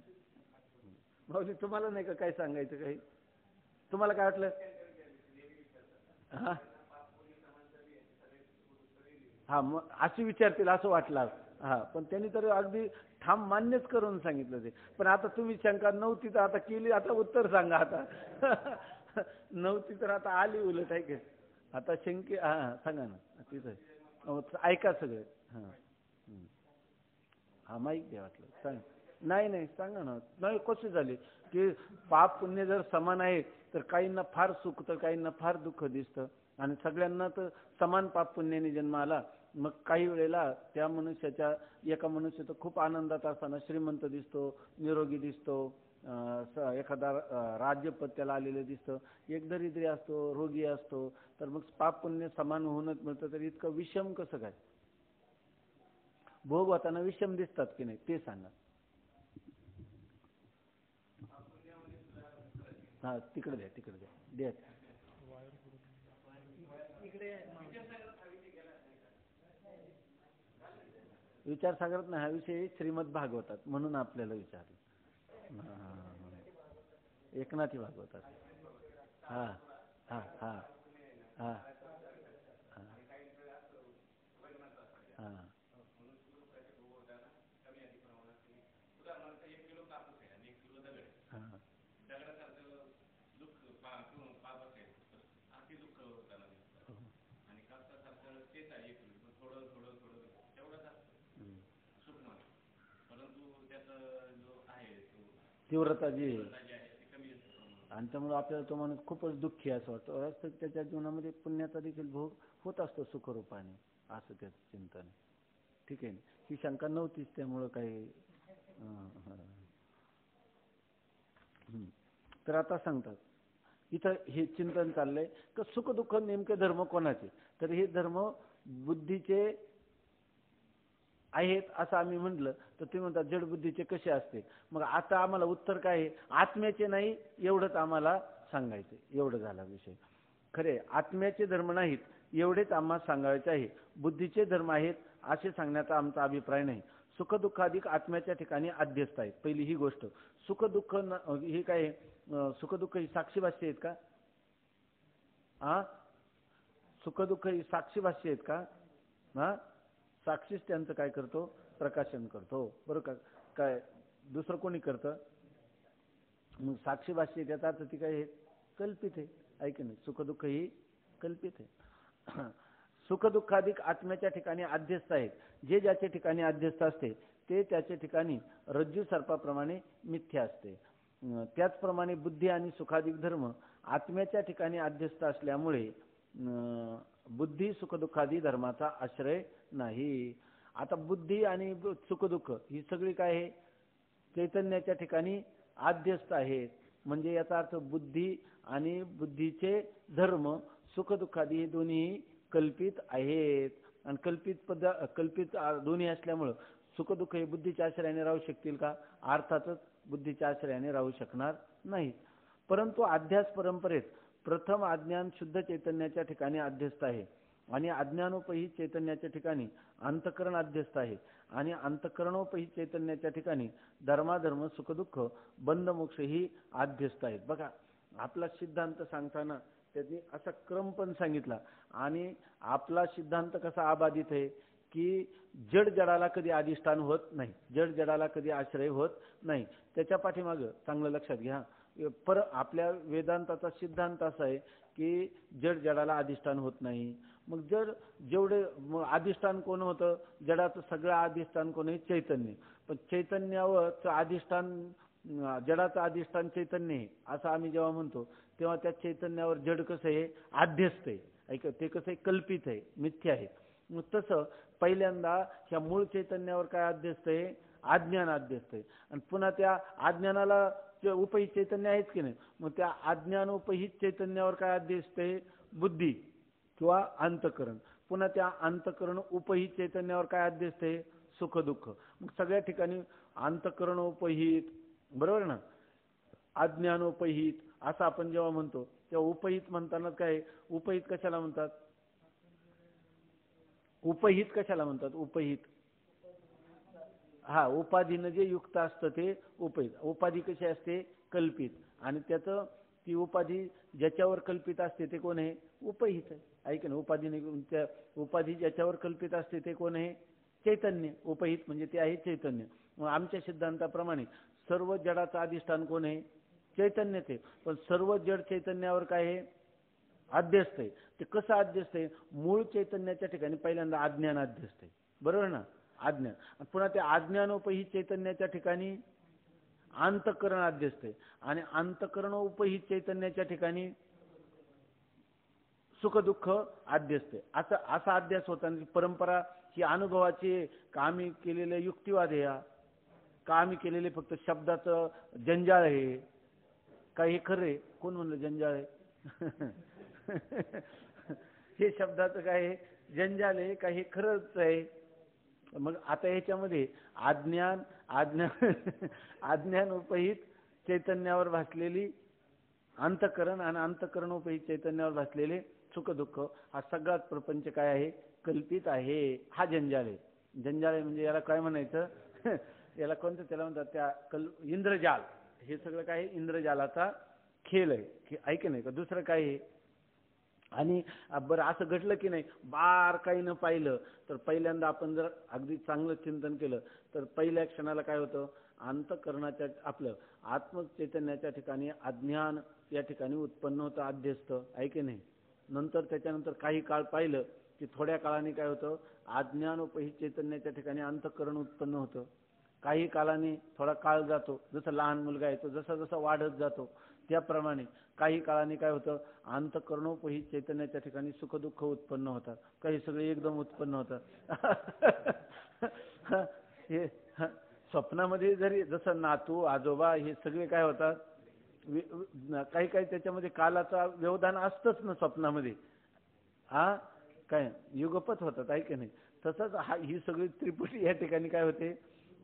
S1: माऊली तुम्हाला नाही का काय सांगायचं काही? तुम्हाला काय वाटलं? हा हा मग अशी विचारतील असं वाटलं. हा पण त्यांनी तर अगदी ठाम मान्यच करून सांगितलं ते. पण आता तुम्ही शंका नव्हती तर आता केली, आता उत्तर सांगा आता. नव्हती तर आता आली उलट, आहे की. आता शंके हा सांगा ना तिथं ऐका सगळे. हा हा माईक द्या वाटलं सांग. नाही नाही सांगा ना. नाही कशी झाली की पाप पुण्य जर समान आहे तर काहींना फार सुख तर काहींना फार दुःख दिसतं. आणि सगळ्यांना तर समान पाप पुण्याने जन्म आला. मग काही वेळेला त्या मनुष्याच्या एका मनुष्य तर खूप आनंदात असताना श्रीमंत दिसतो, निरोगी दिसतो, एखादा राज्यपद त्याला आलेलं दिसतं. एक दरिद्री असतो, रोगी असतो. तर मग पाप पुण्य समान होऊनच मिळतं. तर इतकं विषम कसं काय? भोग होताना विषम दिसतात की नाही ते सांगा. हा तिकडे द्या, तिकडे द्या. द्या विचारसागरात नाही, हा विषय श्रीमद भागवतात म्हणून आपल्याला विचारलं. एकनाथी भागवतात. हा हा हा हा हा हा तीव्रता जी आहे आणि त्यामुळे आपल्याला तो माणूस खूपच दुःखी असं वाटतं. असं त्याच्या जीवनामध्ये पुण्याचा देखील भोग होत असतो सुखरूपाने, असं त्याचं चिंतन आहे. ठीक आहे. ही शंका नव्हतीच त्यामुळं काही. तर आता सांगतात इथं हे चिंतन चाललंय तर सुख दुःख, नेमके धर्म कोणाचे? तर हे धर्म बुद्धीचे, आहेत असं आम्ही म्हटलं तर ते म्हणतात जडबुद्धीचे कसे असते. मग आता आम्हाला उत्तर काय आहे, आत्म्याचे नाही एवढंच आम्हाला सांगायचं. एवढं झाला विषय. खरे आत्म्याचे धर्म नाहीत एवढेच आम्हाला सांगायचे आहे. बुद्धीचे धर्म आहेत असे सांगण्याचा आमचा अभिप्राय नाही. सुखदुःखाधिक आत्म्याच्या ठिकाणी अध्यस्त आहेत. पहिली ही गोष्ट. सुखदुःख हे काय सुखदुःख ही साक्षी भाष्य आहेत का? सुखदुःख ही साक्षी भाष्य आहेत का? साक्षीच त्यांचं काय करतो, प्रकाशन करतो. बरोबर काय दुसरं कोणी करतं? मग साक्षी भाष्य त्याचा अर्थ ती काय कल्पित आहे. ऐक नाही, सुखदुःख ही कल्पित आहे. सुखदुःखाधिक आत्म्याच्या ठिकाणी अध्यस्त आहेत. जे ज्याच्या ठिकाणी अध्यस्त असते ते त्याच्या ठिकाणी रज्जू सर्पाप्रमाणे मिथ्या असते. त्याचप्रमाणे बुद्धी आणि सुखाधिक धर्म आत्म्याच्या ठिकाणी अध्यस्त असल्यामुळे बुद्धी सुखदुःखादी धर्माचा आश्रय नाही. आता बुद्धी आणि सुखदुःख ही सगळी काय आहे, चैतन्याच्या ठिकाणी अध्यस्त आहेत. म्हणजे याचा अर्थ बुद्धी आणि बुद्धीचे धर्म सुखदुःखादी हे दोन्ही कल्पित आहेत. आणि कल्पित दोन्ही असल्यामुळं सुखदुःख हे बुद्धीच्या आश्रयाने राहू शकतील का? अर्थातच बुद्धीच्या आश्रयाने राहू शकणार नाहीत. परंतु अध्यास परंपरेत प्रथम अज्ञान शुद्ध चैतन्याच्या ठिकाणी अध्यस्त आहे आणि अज्ञानोपहित चैतन्याच्या ठिकाणी अंतःकरण अध्यस्त आहे आणि अंतःकरणोपहित चैतन्याच्या ठिकाणी धर्माधर्म सुखदुःख बंध मोक्ष ही अध्यस्त आहेत. बघा आपला सिद्धांत सांगताना त्यांनी असा क्रम पण सांगितला. आणि आपला सिद्धांत कसा आबाधित आहे की जड जडाला कधी अधिष्ठान होत नाही, जड जडाला कधी आश्रय होत नाही. त्याच्या पाठीमागं चांगलं लक्षात घ्या. आपल्या वेदांताचा सिद्धांत असा आहे की जड जडाला अधिष्ठान होत नाही. मग जड जेवढे अधिष्ठान कोण होतं, जडाचं सगळं अधिष्ठान कोण आहे? चैतन्य. पण चैतन्यावर अधिष्ठान, जडाचं अधिष्ठान चैतन्य आहे असं आम्ही जेव्हा म्हणतो तेव्हा त्या चैतन्यावर जड कसं आहे? अध्यस्त आहे. ऐक, ते कसं आहे? कल्पित आहे, मिथ्या आहे. मग तसं पहिल्यांदा ह्या मूळ चैतन्यावर काय अध्यस्त आहे? अज्ञान अध्यस्त आहे. आणि पुन्हा त्या अज्ञानाला उपहित चैतन्य आहेच की नाही. मग त्या अज्ञानोपहित चैतन्यावर काय अध्यस्त आहे? बुद्धी किंवा अंतःकरण. पुन्हा त्या अंतःकरण उपहित चैतन्यावर काय अध्यस्त आहे? सुख दुःख. मग सगळ्या ठिकाणी अंतःकरणोपहित, बरोबर ना, अज्ञानोपहित असं आपण जेव्हा म्हणतो तेव्हा उपहित म्हणताना काय, उपहित कशाला म्हणतात? उपहित कशाला म्हणतात? उपहित उपाधीनं जे युक्त असतं ते उपहित. उपाधी कशी असते? कल्पित. आणि त्याचं ती उपाधी ज्याच्यावर कल्पित असते ते कोण आहे? उपहित आहे. ऐक ना, उपाधी ज्याच्यावर कल्पित असते ते कोण आहे? चैतन्य. उपहित म्हणजे ते आहे चैतन्य. मग आमच्या सिद्धांताप्रमाणे सर्व जडाचं अधिष्ठान कोण आहे? चैतन्यच आहे. पण सर्व जड चैतन्यावर काय आहे? अध्यस्त आहे. ते कसं अध्यस्त आहे? मूळ चैतन्याच्या ठिकाणी पहिल्यांदा अज्ञान अध्यस्त आहे, बरोबर ना, अज्ञान. पुन्हा त्या अज्ञानोपहित चैतन्याच्या ठिकाणी अंतःकरण अध्यस्त आहे आणि अंतःकरणोपहित चैतन्याच्या ठिकाणी सुख दुःख अध्यस्त आहे. असा अध्यास होताना परंपरा ही अनुभवाची का आम्ही केलेले युक्तिवाद आहे का आम्ही केलेले फक्त शब्दाचं जंजाळ आहे का? हे खरं कोण म्हणलं जंजाळ आहे? हे शब्दाचं काय आहे? जंजाल आहे का हे खरंच आहे? मग आता ह्याच्यामध्ये अज्ञान उपहित चैतन्यावर भासलेली अंतःकरण आणि अंतःकरणोपहित चैतन्यावर भासलेले सुख दुःख हा सगळाच प्रपंच काय आहे? कल्पित आहे. हा जंजाल आहे. जंजाल आहे म्हणजे याला काय म्हणायचं? याला कोणतं? त्याला म्हणतात त्या इंद्रजाल. हे सगळं काय? इंद्रजालाचा खेळ आहे. ऐक नाही का? दुसरं काय आहे? आणि बरं असं घडलं की नाही, बारकाईनं पाहिलं तर पहिल्यांदा आपण जर अगदी चांगलं चिंतन केलं तर पहिल्या क्षणाला काय होतं? अंतःकरणाच्या आपलं आत्मचैतन्याच्या ठिकाणी अज्ञान या ठिकाणी उत्पन्न होतं, अध्यस्त. ऐके नाही. नंतर त्याच्यानंतर काही काळ पाहिलं की थोड्या काळाने काय होतं? अज्ञानोपहित चैतन्याच्या ठिकाणी अंतःकरण उत्पन्न होतं. काही काळाने थोडा काळ जातो, जसं लहान मुलगा आहे तो जसा जसा वाढत जातो त्याप्रमाणे काही काळाने काय होतं? अंतःकरणोपहित चैतन्याच्या ठिकाणी सुख दुःख उत्पन्न होतात. काही सगळे एकदम उत्पन्न होतात. हे स्वप्नामध्ये जरी जसं नातू आजोबा हे सगळे काय होतात? काही काही त्याच्यामध्ये कालाचा व्यवधान असतंच ना स्वप्नामध्ये. काय युगपत होतात, आहे की नाही? तसंच ही सगळी त्रिपुटी या ठिकाणी काय होते,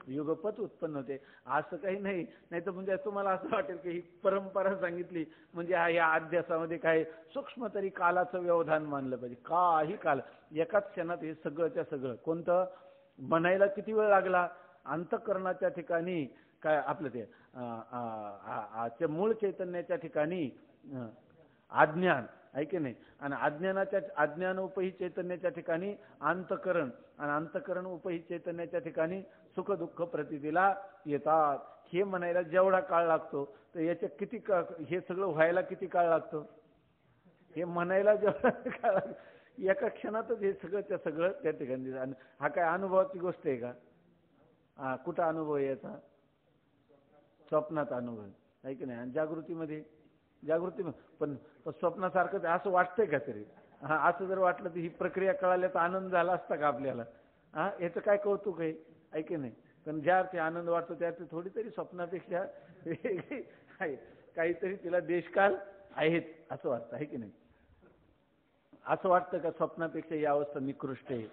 S1: युगपत उत्पन्न होते. असं काही नाही, नाही तर म्हणजे तुम्हाला असं वाटेल की ही परंपरा सांगितली म्हणजे या अध्यासामध्ये काय सूक्ष्म तरी कालाचं व्यवधान मानलं पाहिजे. काही काल एकाच क्षणात हे सगळंच्या सगळं. कोणतं म्हणायला किती वेळ लागला, अंतःकरणाच्या ठिकाणी काय आपलं ते मूळ चैतन्याच्या ठिकाणी अज्ञान आहे की नाही, आणि अज्ञान उपही चैतन्याच्या ठिकाणी अंतःकरण, आणि अंतःकरण उपही चैतन्याच्या ठिकाणी सुख दुःख प्रतितीला येतात. हे म्हणायला जेवढा काळ लागतो तर याच्या किती हे सगळं व्हायला किती काळ लागतो, हे म्हणायला जेवढा काळ लागतो, एका क्षणातच हे सगळं त्या ठिकाणी. आणि हा काय अनुभवाची गोष्ट आहे का? कुठं अनुभव याचा? स्वप्नात अनुभव आहे की नाही. आणि जागृतीमध्ये पण स्वप्नासारखं असं वाटतंय का तरी? असं जर वाटलं तर ही प्रक्रिया कळाल्याचा आनंद झाला असता का आपल्याला? याचं काय कौतुक आहे की नाही. पण ज्या अर्थी आनंद वाटतो त्या अर्थी थोडी तरी स्वप्नापेक्षा काहीतरी तिला देशकाल आहेत असं वाटतं, आहे की नाही. असं वाटतं का स्वप्नापेक्षा ही अवस्था निकृष्ट आहे?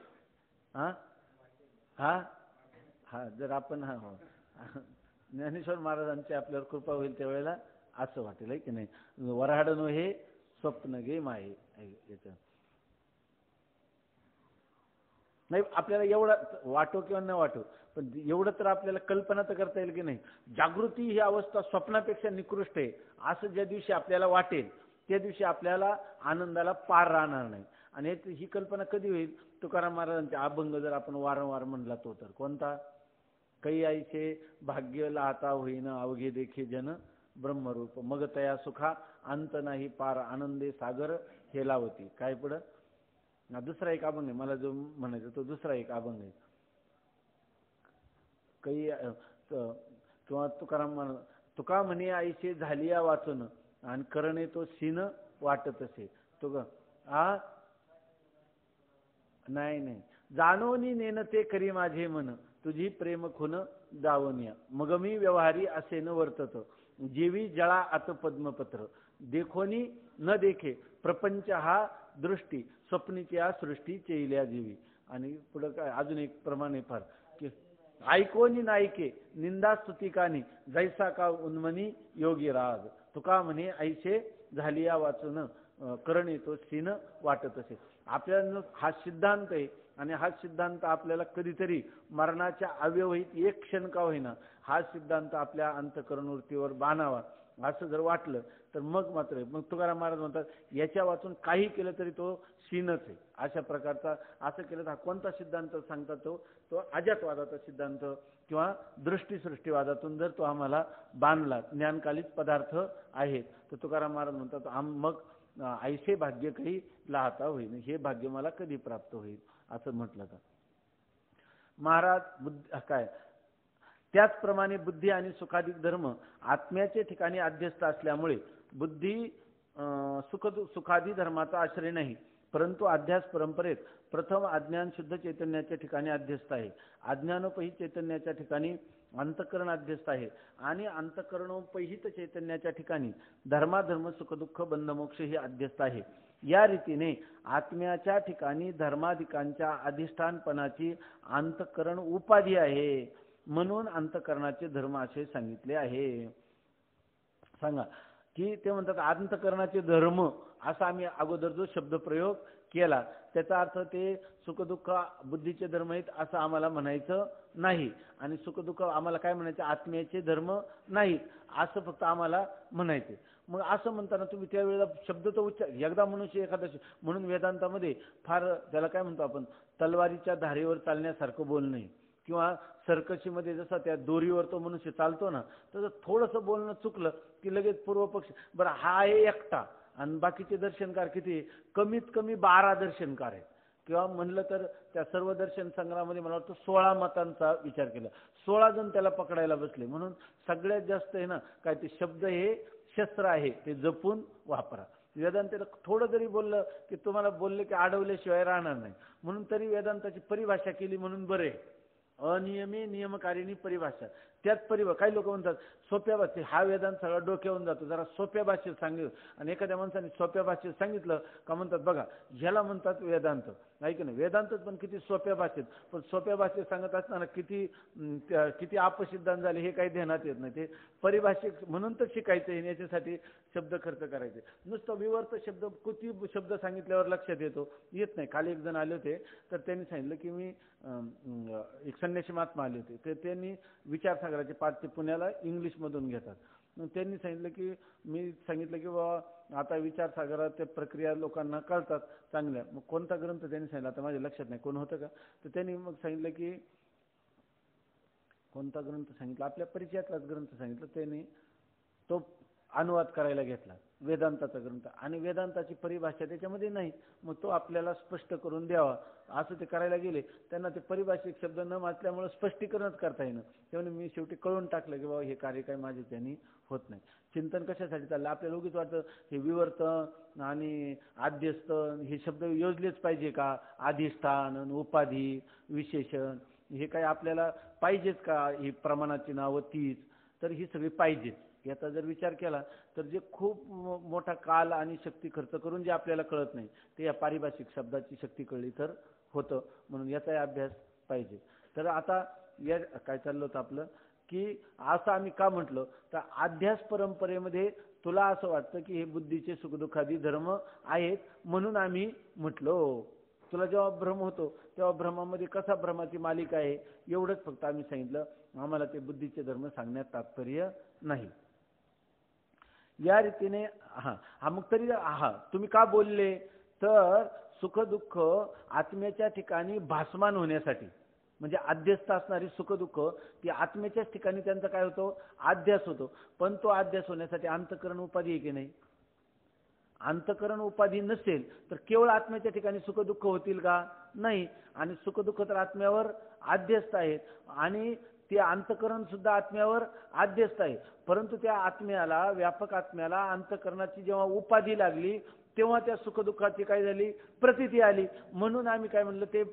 S1: जर आपण ज्ञानेश्वर महाराजांची आपल्यावर कृपा होईल त्यावेळेला असं वाटेल, आहे की नाही. वऱ्हाडनो हे स्वप्न गे माये याच नाही. आपल्याला एवढं वाटो किंवा न वाटो, पण एवढं तर आपल्याला कल्पना तर करता येईल की नाही. जागृती ही अवस्था स्वप्नापेक्षा निकृष्ट आहे असं ज्या दिवशी आपल्याला वाटेल त्या दिवशी आपल्याला आनंदाला पार राहणार नाही. आणि ही कल्पना कधी होईल? तुकाराम महाराजांचे अभंग जर आपण वारंवार म्हणला तो तर कोणता? कै आईचे भाग्य लाता होईन अवघे देखे जन ब्रह्मरूप, मग तया सुखा अंत नाही पार, आनंदे सागर हेलावती. काय पुढं? दुसरा एक अभंग आहे मला जो म्हणायचा तो दुसरा एक अभंग आहे. किंवा तुका म्हणे आईचे झालिया वाचून आणि करणे तो सीन वाटत असे. तो नाही जाणोनी नेन ते करी माझे मन, तुझी प्रेम खुन दावनिया, मग मी व्यवहारी असे न वर्तत, जीवी जळा आत पद्मपत्र, देखोनी न देखे प्रपंच हा दृष्टी, स्वप्नीची या सृष्टी चेल्या जीवी. आणि पुढे काय अजून एक प्रमाणे फार की ऐकोनी नायके निंदा स्तुतिकानी, जैसा का उन्मनी योगी राग, तुका म्हणे ऐसे झालिया वाचून करणे तो सीन वाटत असे. आपल्याला हा सिद्धांत आहे आणि हा सिद्धांत आपल्याला कधीतरी मरणाच्या अव्यवहित एक क्षण का होईना हा सिद्धांत आपल्या अंतःकरण वृत्तीवर बांधावा असं जर वाटलं तर मग मात्र मग तुकाराम महाराज म्हणतात याच्या वाचून काही केलं तरी तो सीनच आहे. अशा प्रकारचा असं केलं तर कोणता सिद्धांत सांगतात तो अजातवादाचा सिद्धांत किंवा दृष्टीसृष्टीवादातून जर तो आम्हाला बांधला, ज्ञानकालिक पदार्थ आहेत तर तुकाराम महाराज म्हणतात मग ऐसे भाग्य काही लाहता होईल, हे भाग्य मला कधी प्राप्त होईल असं म्हटलं तर महाराज काय. त्याचप्रमाणे बुद्धी आणि सुखाधिक धर्म आत्म्याचे ठिकाणी अध्यस्त असल्यामुळे बुद्धी सुखादी धर्माचा आश्रय नाही, परंतु अध्यास परंपरेत प्रथम अज्ञान शुद्ध चैतन्याच्या ठिकाणी अध्यस्त आहे, अज्ञानोपहित चैतन्याच्या ठिकाणी अंतःकरण अध्यस्त आहे, आणि अंतःकरणोपहित चैतन्याच्या ठिकाणी धर्माधर्म सुखदुःख बंधमोक्ष हे अध्यस्त आहे. या रीतीने आत्म्याच्या ठिकाणी धर्माधिकांच्या अधिष्ठानपणाची अंतःकरण उपाधी आहे, म्हणून अंतःकरणाचे धर्म असे सांगितले आहे. सांगा की ते म्हणतात अंतःकरणाचे धर्म असा आम्ही अगोदर जो शब्द प्रयोग केला त्याचा अर्थ ते सुखदुःख बुद्धीचे धर्म आहेत असं आम्हाला म्हणायचं नाही, आणि सुखदुःख आम्हाला काय म्हणायचं आत्म्याचे धर्म नाहीत असं फक्त आम्हाला म्हणायचे. मग असं म्हणताना तुम्ही त्यावेळेला शब्द तो उच्चार एकदा मनुष्य एखाद्या म्हणून वेदांतामध्ये फार त्याला काय म्हणतो आपण तलवारीच्या धारेवर चालण्यासारखं बोलणं आहे, किंवा सर्कशीमध्ये जसं त्या दोरीवर तो मनुष्य चालतो ना तसं थोडंसं बोलणं चुकलं की लगेच पूर्वपक्ष बरं हा आहे एकटा आणि बाकीचे दर्शनकार किती कमीत कमी 12 दर्शनकार आहेत, किंवा म्हणलं तर त्या सर्व दर्शन संग्रहामध्ये मला वाटतं 16 मतांचा विचार केला, 16 जण त्याला पकडायला बसले. म्हणून सगळ्यात जास्त आहे ना काय ते शब्द हे शस्त्र आहे ते जपून वापरा. वेदांताला थोडं जरी बोललं की तुम्हाला बोलले की अडवल्याशिवाय राहणार नाही, म्हणून तरी वेदांताची परिभाषा केली म्हणून बरे. अनियमी नियमकारिणी परिभाषा त्यात काही लोक म्हणतात सोप्या भाषेत हा वेदांत सगळा डोक्यावरून जातो, जरा सोप्या भाषेत सांगितलं आणि एखाद्या माणसाने सोप्या भाषेत सांगितलं का म्हणतात बघा ह्याला म्हणतात वेदांत, नाही की नाही. वेदांतच पण किती सोप्या भाषेत, पण सोप्या भाषेत सांगत असताना किती अपसिद्धांत झाले हे काही ध्यानात येत नाही. ते परिभाषिक म्हणून तर शिकायचं आहे, याच्यासाठी शब्द खर्च करायचे. नुसतं विवर्त शब्द किती शब्द सांगितल्यावर लक्षात येत नाही. खाली एक जण आले होते, तर त्यांनी सांगितलं की मी एक संन्यासी महात्मा आले होते, तर त्यांनी विचारसागराचे पाठ ते पुण्याला इंग्लिशमधून घेतात. मग त्यांनी सांगितलं की मी सांगितलं की बाबा आता विचारसागरात त्या प्रक्रिया लोकांना कळतात चांगल्या, मग कोणता ग्रंथ त्यांनी सांगितलं, आता माझ्या लक्षात नाही कोण होतं का, तर त्यांनी मग सांगितलं की कोणता ग्रंथ सांगितला, आपल्या परिचयातलाच ग्रंथ सांगितलं. त्यांनी तो अनुवाद करायला घेतला, वेदांताचा ग्रंथ, आणि वेदांताची परिभाषा त्याच्यामध्ये नाही, मग तो आपल्याला स्पष्ट करून द्यावा असं ते करायला गेले. त्यांना ते परिभाषिक शब्द न वाचल्यामुळे स्पष्टीकरणच करता येणं. त्यामुळे मी शेवटी कळून टाकलं की बाबा हे कार्य काय माझे त्यांनी होत नाही. चिंतन कशासाठी चाललं, आपल्याला उगीच वाटतं हे विवर्तन आणि आद्यस्त हे शब्द योजलेच पाहिजे का, अधिष्ठान, उपाधी, विशेषण हे काय आपल्याला पाहिजेच का, ही प्रमाणाची नावं तीच, तर ही सगळी पाहिजेत. याचा जर विचार केला तर जे खूप मोठा काल आणि शक्ती खर्च करून जे आपल्याला कळत नाही ते या पारिभाषिक शब्दाची शक्ती कळली तर होतं. म्हणून याचा अभ्यास पाहिजे. तर आता या काय चाललं होतं आपलं की असं आम्ही का म्हटलं, तर अध्यास परंपरेमध्ये तुला असं वाटतं की हे बुद्धीचे सुखदुःखादी धर्म आहेत म्हणून आम्ही म्हटलो. तुला जेव्हा भ्रम होतो तेव्हा भ्रमामध्ये कसा भ्रमाची मालिका आहे एवढंच फक्त आम्ही सांगितलं. आम्हाला ते बुद्धीचे धर्म सांगण्यात तात्पर्य नाही. या रीतीने मग तरी तुम्ही का बोलले, तर सुख दुःख आत्म्याच्या ठिकाणी भासमान होण्यासाठी, म्हणजे अध्यस्त असणारी सुख दुःख ती आत्म्याच्याच ठिकाणी त्यांचा काय होतो, अध्यास होतो. पण तो अध्यास होण्यासाठी अंतःकरण उपाधी आहे की नाही. अंतःकरण उपाधी नसेल तर केवळ आत्म्याच्या ठिकाणी सुख दुःख होतील का, नाही. आणि सुख दुःख तर आत्म्यावर अध्यस्त आहेत आणि ते अंतःकरण सुद्धा आत्म्यावर अध्यस्त आहे. परंतु त्या आत्म्याला, व्यापक आत्म्याला अंतःकरणाची जेव्हा उपाधी लागली तेव्हा त्या सुखदुःखाची काय झाली, प्रतीती आली. म्हणून आम्ही काय म्हणलं, ते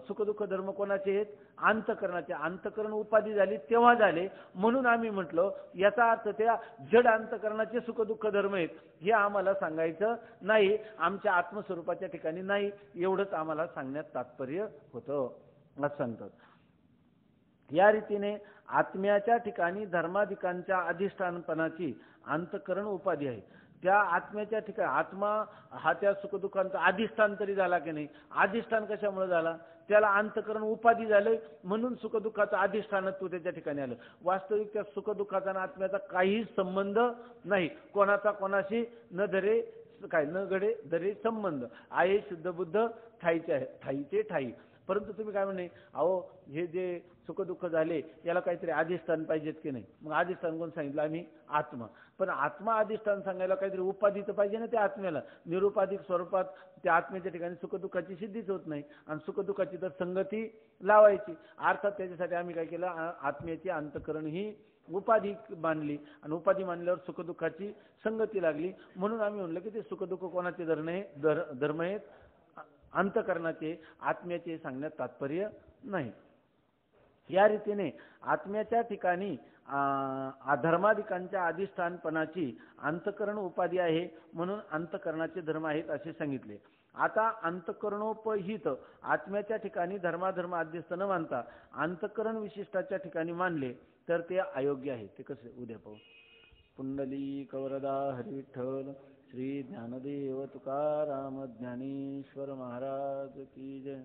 S1: सुखदुःख धर्म कोणाचे आहेत, अंतःकरणाचे. अंतःकरण उपाधी झाली तेव्हा झाले, म्हणून आम्ही म्हटलं याचा अर्थ त्या जड अंतःकरणाचे सुखदुःख धर्म आहेत हे आम्हाला सांगायचं नाही, आमच्या आत्मस्वरूपाच्या ठिकाणी नाही, एवढंच आम्हाला सांगण्यात तात्पर्य होतं असं सांगतात. या रीतीने आत्म्याच्या ठिकाणी धर्माधिकांच्या अधिष्ठानपणाची अंतःकरण उपाधी आहे. त्या आत्म्याच्या ठिकाणी आत्मा हा त्या सुखदुःखांचा अधिष्ठान तरी झाला की नाही. अधिष्ठान कशामुळे झाला, त्याला अंतःकरण उपाधी झाले म्हणून सुखदुःखाचं अधिष्ठानत्व त्याच्या ठिकाणी आलं. वास्तविक त्या सुखदुःखाचा आणि आत्म्याचा काहीच संबंध नाही, कोणाचा कोणाशी न धरे काय न गडे धरे संबंध आहे. शुद्ध बुद्ध ठाईचे ठाई. परंतु तुम्ही काय म्हणे, अहो हे जे सुखदुःख झाले याला काहीतरी अधिष्ठान पाहिजेत की नाही. मग अधिष्ठान कोण सांगितलं, आम्ही आत्मा. पण आत्मा अधिष्ठान सांगायला काहीतरी उपाधी तर पाहिजे ना त्या आत्म्याला. निरुपाधिक स्वरूपात त्या आत्म्याच्या ठिकाणी सुखदुःखाची सिद्धीच होत नाही, आणि सुखदुःखाची तर संगती लावायची. अर्थात त्याच्यासाठी आम्ही काय केलं, आत्म्याची अंतःकरण ही उपाधी मानली, आणि उपाधी मानल्यावर सुखदुःखाची संगती लागली. म्हणून आम्ही म्हणलं की ते सुखदुःख कोणाचे धर्म आहेत, अंतःकरणाचे, आत्म्याचे सांगण्यात तात्पर्य नाही. या रीतीने आत्म्याच्या ठिकाणी धर्माधिकांच्या अधिष्ठानपणाची अंतःकरण उपाधी आहे म्हणून अंतःकरणाचे धर्म आहेत असे सांगितले. आता अंतःकरणोपहित आत्म्याच्या ठिकाणी धर्माधर्म अध्यस्त न मानता अंतःकरण विशिष्टाच्या ठिकाणी मानले तर ते अयोग्य आहे. ते कसे, उद्या पाहू. पुंडलिक वरदा हरी विठ्ठल श्री ज्ञानदेव तुकाराम ज्ञानेश्वर महाराज की जय.